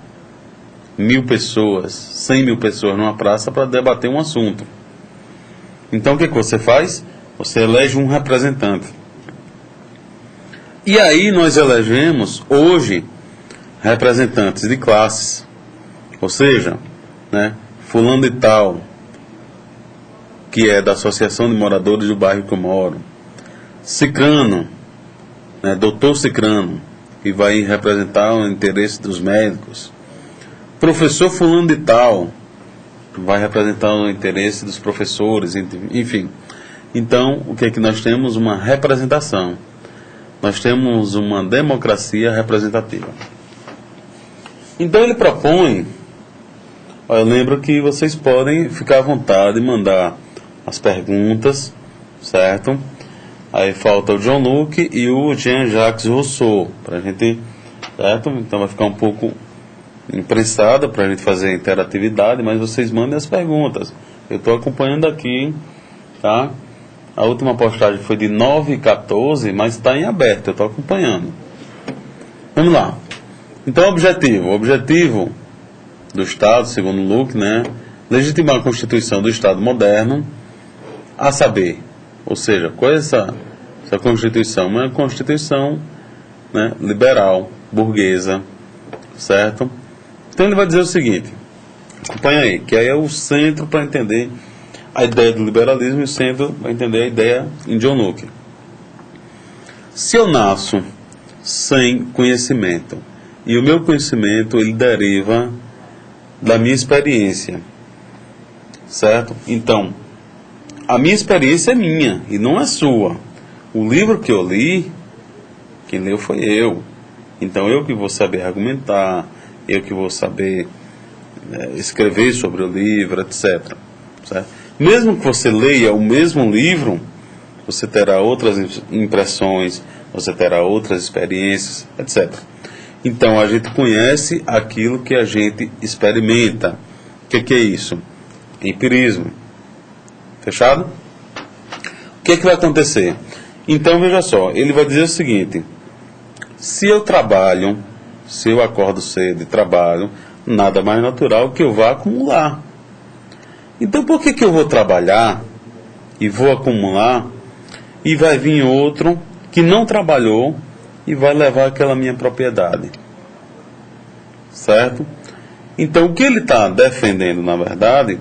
1.000 pessoas, 100.000 pessoas numa praça para debater um assunto. Então o que você faz? Você elege um representante. E aí nós elegemos hoje representantes de classes, ou seja, né, fulano de tal, que é da Associação de Moradores do Bairro que eu moro, Cicrano, né, doutor Cicrano, que vai representar o interesse dos médicos, professor fulano de tal, vai representar o interesse dos professores, enfim. Então, o que é que nós temos? Uma representação. Nós temos uma democracia representativa. Então ele propõe, eu lembro que vocês podem ficar à vontade e mandar as perguntas, certo? Aí falta o John Locke e o Jean-Jacques Rousseau, para a gente, certo? Então vai ficar um pouco imprensada para a gente fazer interatividade, mas vocês mandem as perguntas. Eu estou acompanhando aqui, tá? A última postagem foi de 9/14, mas está em aberto, eu estou acompanhando. Vamos lá. Então, o objetivo do Estado, segundo Locke, né, legitimar a Constituição do Estado moderno, a saber, ou seja, qual é essa Essa Constituição é uma Constituição, né, liberal, burguesa, certo? Então ele vai dizer o seguinte, acompanha aí, que aí é o centro para entender a ideia do liberalismo e o centro para entender a ideia em John Locke. Se eu nasço sem conhecimento, e o meu conhecimento ele deriva da minha experiência, certo? Então, a minha experiência é minha e não é sua. O livro que eu li, quem leu foi eu. Então eu que vou saber argumentar, eu que vou saber escrever sobre o livro, etc. Certo? Mesmo que você leia o mesmo livro, você terá outras impressões, você terá outras experiências, etc. Então a gente conhece aquilo que a gente experimenta. O que é isso? Empirismo. Fechado? O que vai acontecer? Então veja só, ele vai dizer o seguinte: se eu trabalho, se eu acordo cedo e trabalho, nada mais natural que eu vá acumular. Então por que eu vou trabalhar e vou acumular e vai vir outro que não trabalhou e vai levar aquela minha propriedade? Certo? Então o que ele está defendendo, na verdade,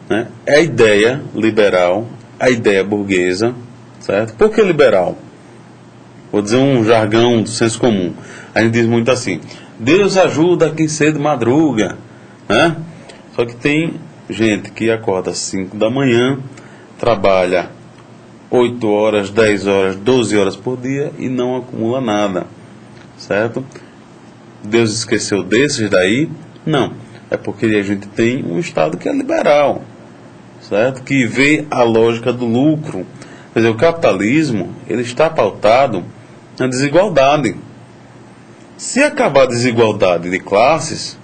né, é a ideia liberal, a ideia burguesa, certo? Por que liberal? Vou dizer um jargão do senso comum. A gente diz muito assim: Deus ajuda quem cedo madruga, né? Só que tem gente que acorda às 5 da manhã, trabalha 8 horas, 10 horas, 12 horas por dia e não acumula nada, certo? Deus esqueceu desses daí? Não. É porque a gente tem um Estado que é liberal, certo? Que vê a lógica do lucro. Quer dizer, o capitalismo ele está pautado na desigualdade. Se acabar a desigualdade de classes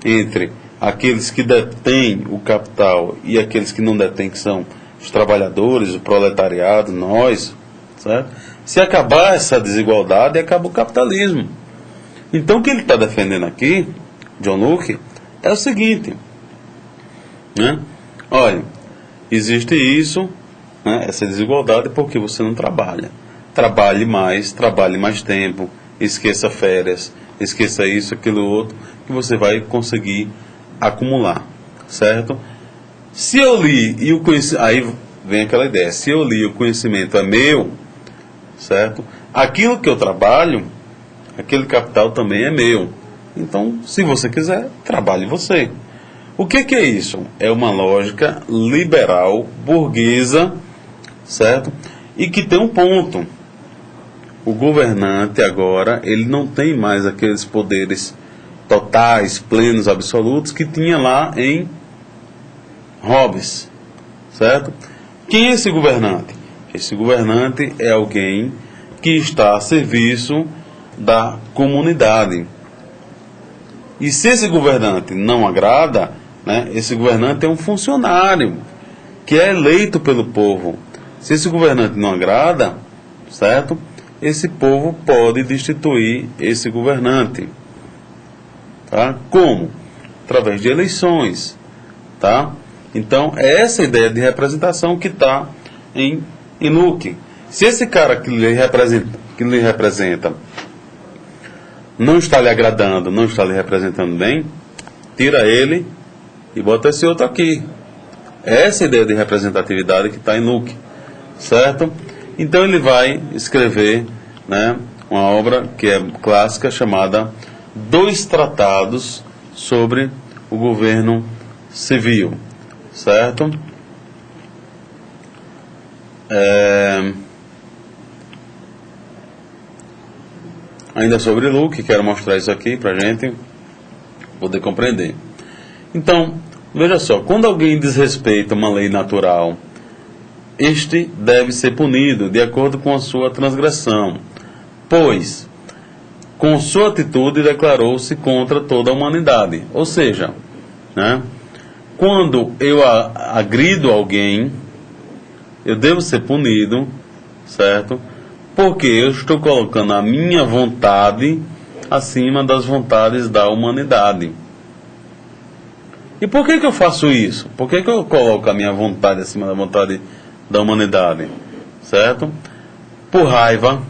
entre aqueles que detêm o capital e aqueles que não detêm, que são os trabalhadores, o proletariado, nós, certo? Se acabar essa desigualdade, acaba o capitalismo. Então o que ele está defendendo aqui, John Locke, é o seguinte, né? Olha, existe isso, né, essa desigualdade porque você não trabalha. Trabalhe mais tempo, esqueça férias, esqueça isso, aquilo, outro, que você vai conseguir acumular, certo? Se eu li e o conhecimento, aí vem aquela ideia, se eu li e o conhecimento é meu, certo? Aquilo que eu trabalho, aquele capital também é meu. Então, se você quiser, trabalhe você. O que é isso? É uma lógica liberal, burguesa, certo? E que tem um ponto. O governante agora, ele não tem mais aqueles poderes totais, plenos, absolutos que tinha lá em Hobbes, certo? Quem é esse governante? Esse governante é alguém que está a serviço da comunidade. E se esse governante não agrada, né, esse governante é um funcionário que é eleito pelo povo. Se esse governante não agrada, certo? Esse povo pode destituir esse governante. Tá? Como? Através de eleições. Tá? Então, é essa ideia de representação que está em Locke. Se esse cara que lhe representa não está lhe agradando, não está lhe representando bem, tira ele e bota esse outro aqui. É essa ideia de representatividade que está em Locke. Certo? Então ele vai escrever, né, uma obra que é clássica chamada Dois Tratados sobre o Governo Civil, certo? Ainda sobre Locke, quero mostrar isso aqui para a gente poder compreender. Então, veja só, quando alguém desrespeita uma lei natural, este deve ser punido de acordo com a sua transgressão, pois, com sua atitude, declarou-se contra toda a humanidade. Ou seja, né, quando eu agrido alguém, eu devo ser punido, certo? Porque eu estou colocando a minha vontade acima das vontades da humanidade. E por que eu faço isso? Por que eu coloco a minha vontade acima da vontade da humanidade? Certo? por raiva,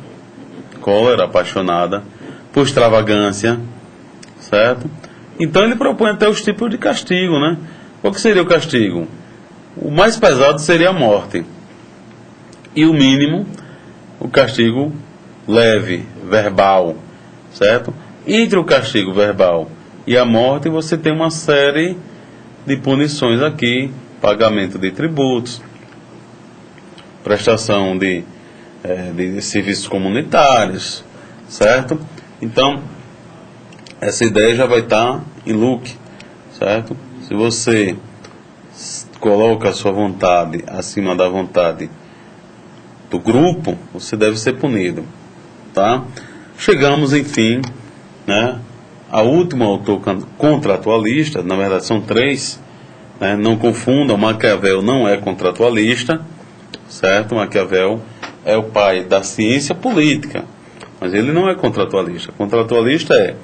cólera apaixonada, por extravagância, certo? Então ele propõe até os tipos de castigo, né? Qual que seria o castigo? O mais pesado seria a morte. E o mínimo, o castigo leve, verbal, certo? Entre o castigo verbal e a morte, você tem uma série de punições aqui, pagamento de tributos, prestação de serviços comunitários, certo? Então, essa ideia já vai estar em Luke, certo? Se você coloca a sua vontade acima da vontade do grupo, você deve ser punido, tá? Chegamos, enfim, né, a última autor contratualista, na verdade são três, né? Não confundam, Maquiavel não é contratualista, certo? Maquiavel é o pai da ciência política, mas ele não é contratualista. Contratualista é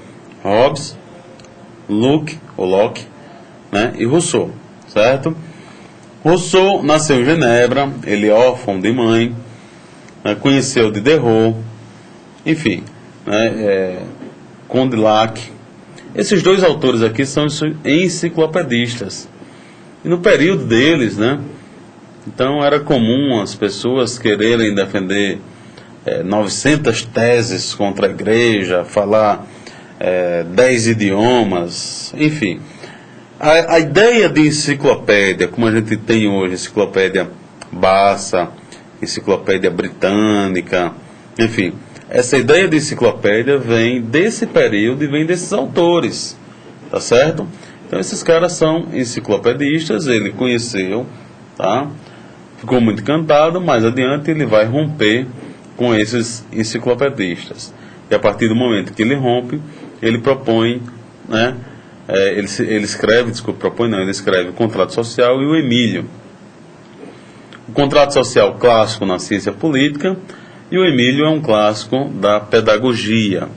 Hobbes, Locke, né, e Rousseau, certo? Rousseau nasceu em Genebra, ele é órfão de mãe, né, conheceu Diderot, enfim, né, Condillac. Esses dois autores aqui são enciclopedistas. E no período deles, né, então era comum as pessoas quererem defender 900 teses contra a igreja, falar 10 idiomas, enfim. A ideia de enciclopédia, como a gente tem hoje, enciclopédia Bassa, enciclopédia britânica, enfim, essa ideia de enciclopédia vem desse período e vem desses autores, tá certo? Então esses caras são enciclopedistas, ele conheceu, tá? Ficou muito encantado, mais adiante ele vai romper com esses enciclopedistas. E a partir do momento que ele rompe, ele propõe, né? Ele escreve o contrato social e o Emílio. O contrato social clássico na ciência política e o Emílio é um clássico da pedagogia,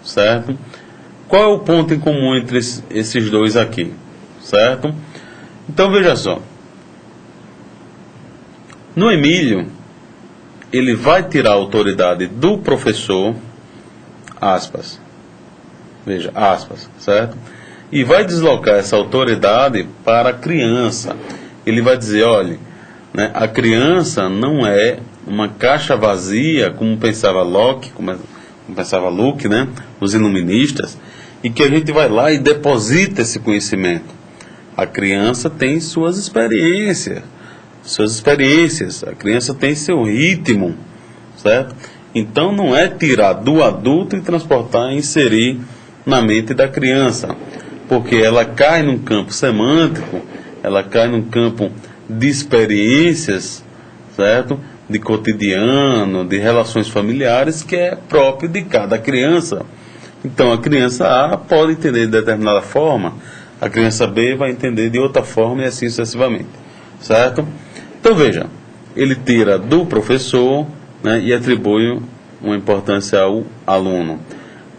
certo? Qual é o ponto em comum entre esses dois aqui, certo? Então veja só, no Emílio ele vai tirar a autoridade do professor, aspas, veja, aspas, certo? E vai deslocar essa autoridade para a criança. Ele vai dizer, olha, né, a criança não é uma caixa vazia, como pensava Locke, como pensava Luke, né, os iluministas, e que a gente vai lá e deposita esse conhecimento. A criança tem suas experiências, a criança tem seu ritmo, certo? Então não é tirar do adulto e transportar e inserir na mente da criança, porque ela cai num campo semântico, ela cai num campo de experiências, certo? De cotidiano, de relações familiares, que é próprio de cada criança. Então a criança A pode entender de determinada forma, a criança B vai entender de outra forma e assim sucessivamente, certo? Então veja, ele tira do professor, né, e atribui uma importância ao aluno.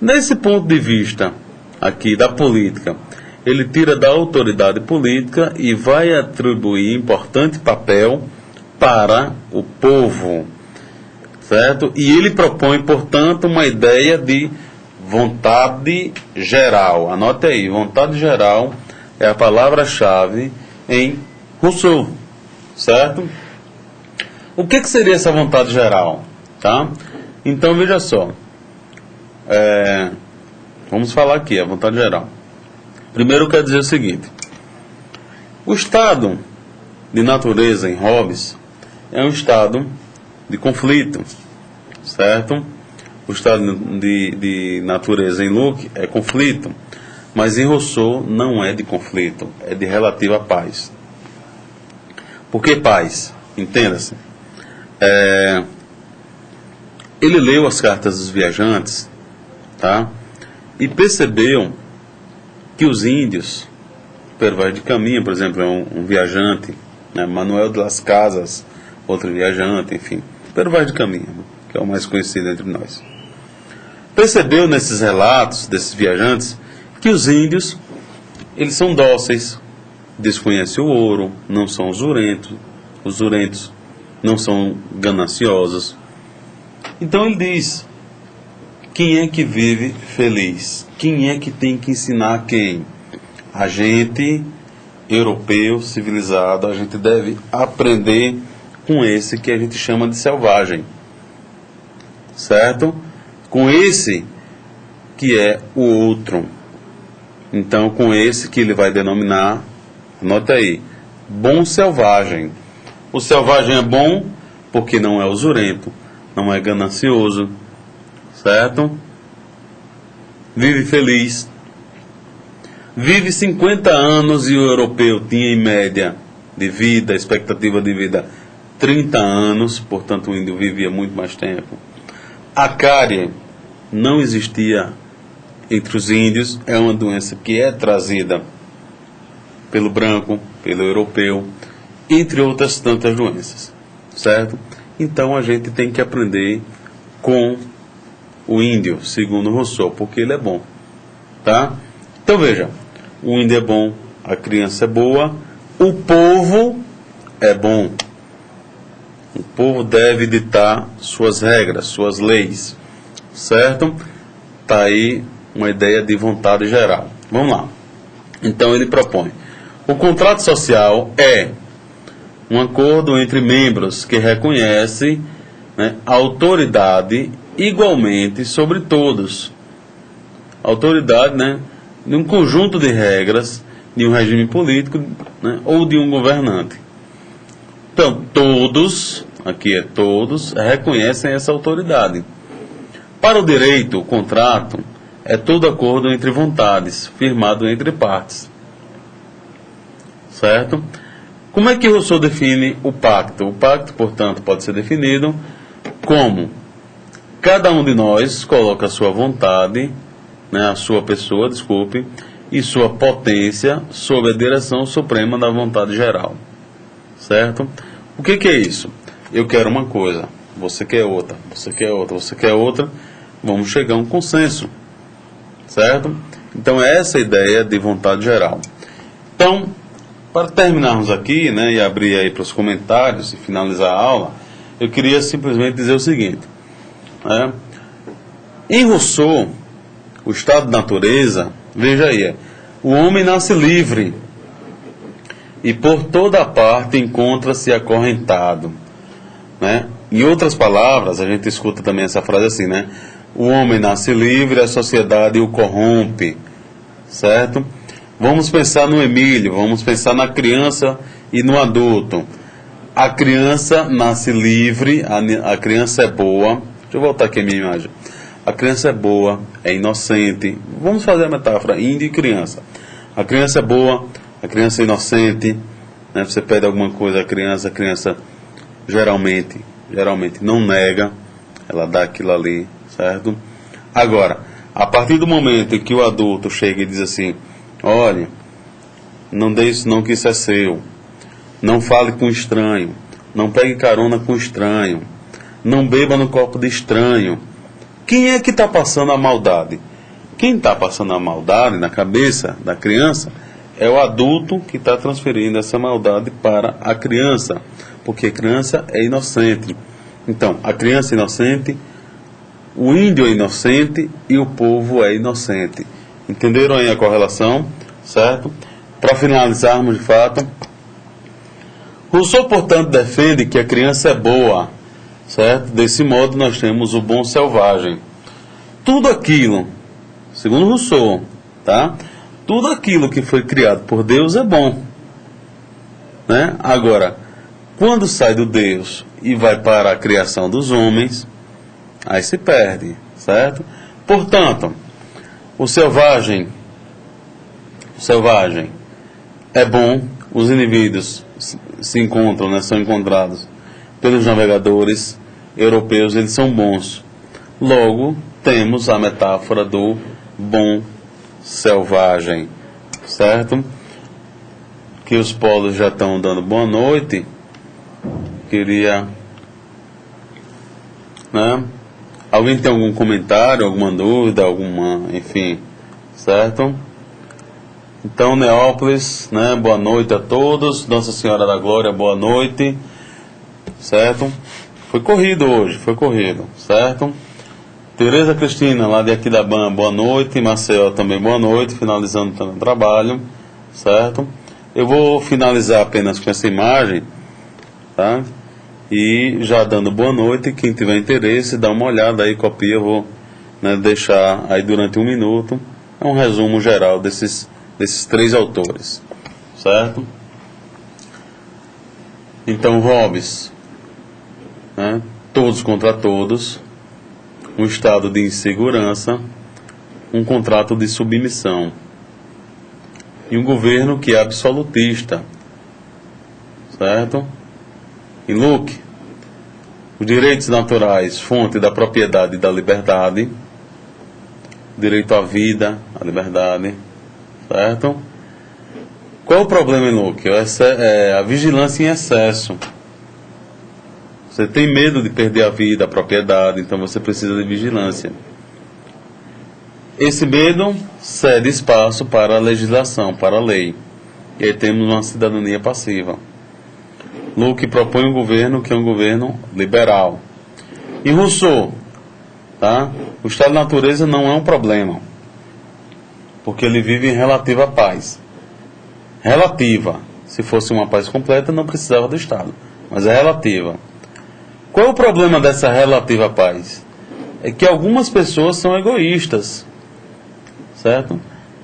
Nesse ponto de vista aqui da política, ele tira da autoridade política e vai atribuir importante papel para o povo, certo? E ele propõe, portanto, uma ideia de vontade geral. Anote aí, vontade geral é a palavra-chave em Rousseau, certo? O que seria essa vontade geral? Tá? Então, veja só. Vamos falar aqui, a vontade geral. Primeiro eu quero dizer o seguinte. O estado de natureza em Hobbes é um estado de conflito, certo? O estado de natureza em Locke é conflito, mas em Rousseau não é de conflito, é de relativa paz. Por que paz? Entenda-se. Ele leu as cartas dos viajantes, tá? E percebeu que os índios, Pero Vaz de Caminha, por exemplo, é um viajante, né? Manuel de las Casas, outro viajante, enfim, Pero Vaz de Caminha, que é o mais conhecido entre nós. Percebeu nesses relatos desses viajantes que os índios, eles são dóceis, desconhecem o ouro, não são usurentos, não são gananciosos, Então ele diz: quem é que vive feliz? Quem é que tem que ensinar quem? A gente, europeu, civilizado, a gente deve aprender com esse que a gente chama de selvagem, certo? Com esse que é o outro. Então, com esse que ele vai denominar, anota aí, bom selvagem. O selvagem é bom porque não é usurento, não é ganancioso, certo? Vive feliz. Vive 50 anos e o europeu tinha em média de vida, expectativa de vida 30 anos, portanto o índio vivia muito mais tempo. A cárie não existia entre os índios, é uma doença que é trazida pelo branco, pelo europeu, entre outras tantas doenças, certo? Então a gente tem que aprender com o índio, segundo Rousseau, porque ele é bom, tá? Então veja, o índio é bom, a criança é boa, o povo é bom. O povo deve ditar suas regras, suas leis, certo? Tá aí uma ideia de vontade geral. Vamos lá. Então ele propõe: o contrato social é um acordo entre membros que reconhece, né, a autoridade igualmente sobre todos. Autoridade, né, de um conjunto de regras, de um regime político, né, ou de um governante. Então, todos, aqui é todos, reconhecem essa autoridade. Para o direito, o contrato é todo acordo entre vontades, firmado entre partes. Certo? Como é que Rousseau define o pacto? O pacto, portanto, pode ser definido como cada um de nós coloca a sua vontade, né, a sua pessoa, desculpe, e sua potência sob a direção suprema da vontade geral. Certo? O que é isso? Eu quero uma coisa, você quer outra, você quer outra, você quer outra, vamos chegar a um consenso. Certo? Então é essa a ideia de vontade geral. Então, para terminarmos aqui, né, e abrir aí para os comentários e finalizar a aula, eu queria simplesmente dizer o seguinte, né? Em Rousseau, o estado de natureza, veja aí, o homem nasce livre e por toda parte encontra-se acorrentado, né? Em outras palavras, a gente escuta também essa frase assim, né? O homem nasce livre, a sociedade o corrompe, certo? Vamos pensar no Emílio, vamos pensar na criança e no adulto. A criança nasce livre, a criança é boa. Deixa eu voltar aqui a minha imagem. A criança é boa, é inocente. Vamos fazer a metáfora, índio e criança. A criança é boa, a criança é inocente. Né? Você pede alguma coisa à criança, a criança geralmente não nega, ela dá aquilo ali, certo? Agora, a partir do momento em que o adulto chega e diz assim: olha, não dê isso não, que isso é seu. Não fale com estranho. Não pegue carona com estranho. Não beba no copo de estranho. Quem é que está passando a maldade? Quem está passando a maldade na cabeça da criança é o adulto que está transferindo essa maldade para a criança. Porque a criança é inocente. Então, a criança é inocente, o índio é inocente e o povo é inocente. Entenderam aí a correlação? Certo? Para finalizarmos de fato, Rousseau, portanto, defende que a criança é boa, certo? Desse modo nós temos o bom selvagem. Tudo aquilo, segundo Rousseau, tá? Tudo aquilo que foi criado por Deus é bom, né? Agora, quando sai do Deus e vai para a criação dos homens, aí se perde, certo? Portanto, o selvagem é bom, os indivíduos se encontram, né, são encontrados pelos navegadores europeus, eles são bons. Logo, temos a metáfora do bom selvagem, certo? Que os polos já estão dando boa noite. Queria, né? Alguém tem algum comentário, alguma dúvida, enfim, certo? Então, Neópolis, né? Boa noite a todos. Nossa Senhora da Glória, boa noite, certo? Foi corrido hoje, foi corrido, certo? Tereza Cristina, lá de Aquidauana, boa noite. Maceió também, boa noite, finalizando também o trabalho, certo? Eu vou finalizar apenas com essa imagem, tá? E já dando boa noite, quem tiver interesse, dá uma olhada aí, copia, eu vou, né, deixar aí durante 1 minuto. É um resumo geral desses 3 autores, certo? Então, Hobbes, né, todos contra todos, um estado de insegurança, um contrato de submissão e um governo que é absolutista, certo? Em Locke, os direitos naturais, fonte da propriedade e da liberdade, direito à vida, à liberdade, certo? Qual é o problema em Locke? A vigilância em excesso. Você tem medo de perder a vida, a propriedade, então você precisa de vigilância. Esse medo cede espaço para a legislação, para a lei. E aí temos uma cidadania passiva. Locke propõe um governo que é um governo liberal. E Rousseau, tá? O estado de natureza não é um problema, porque ele vive em relativa paz. Relativa. Se fosse uma paz completa, não precisava do Estado, mas é relativa. Qual é o problema dessa relativa paz? É que algumas pessoas são egoístas, certo?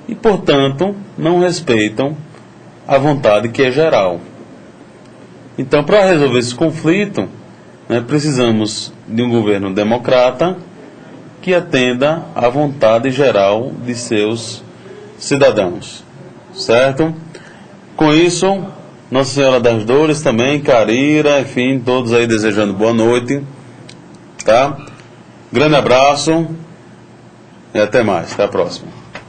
E, portanto, não respeitam a vontade que é geral. Então, para resolver esse conflito, né, precisamos de um governo democrata que atenda à vontade geral de seus cidadãos, certo? Com isso, Nossa Senhora das Dores também, Carira, enfim, todos aí desejando boa noite, tá? Grande abraço e até mais, até a próxima.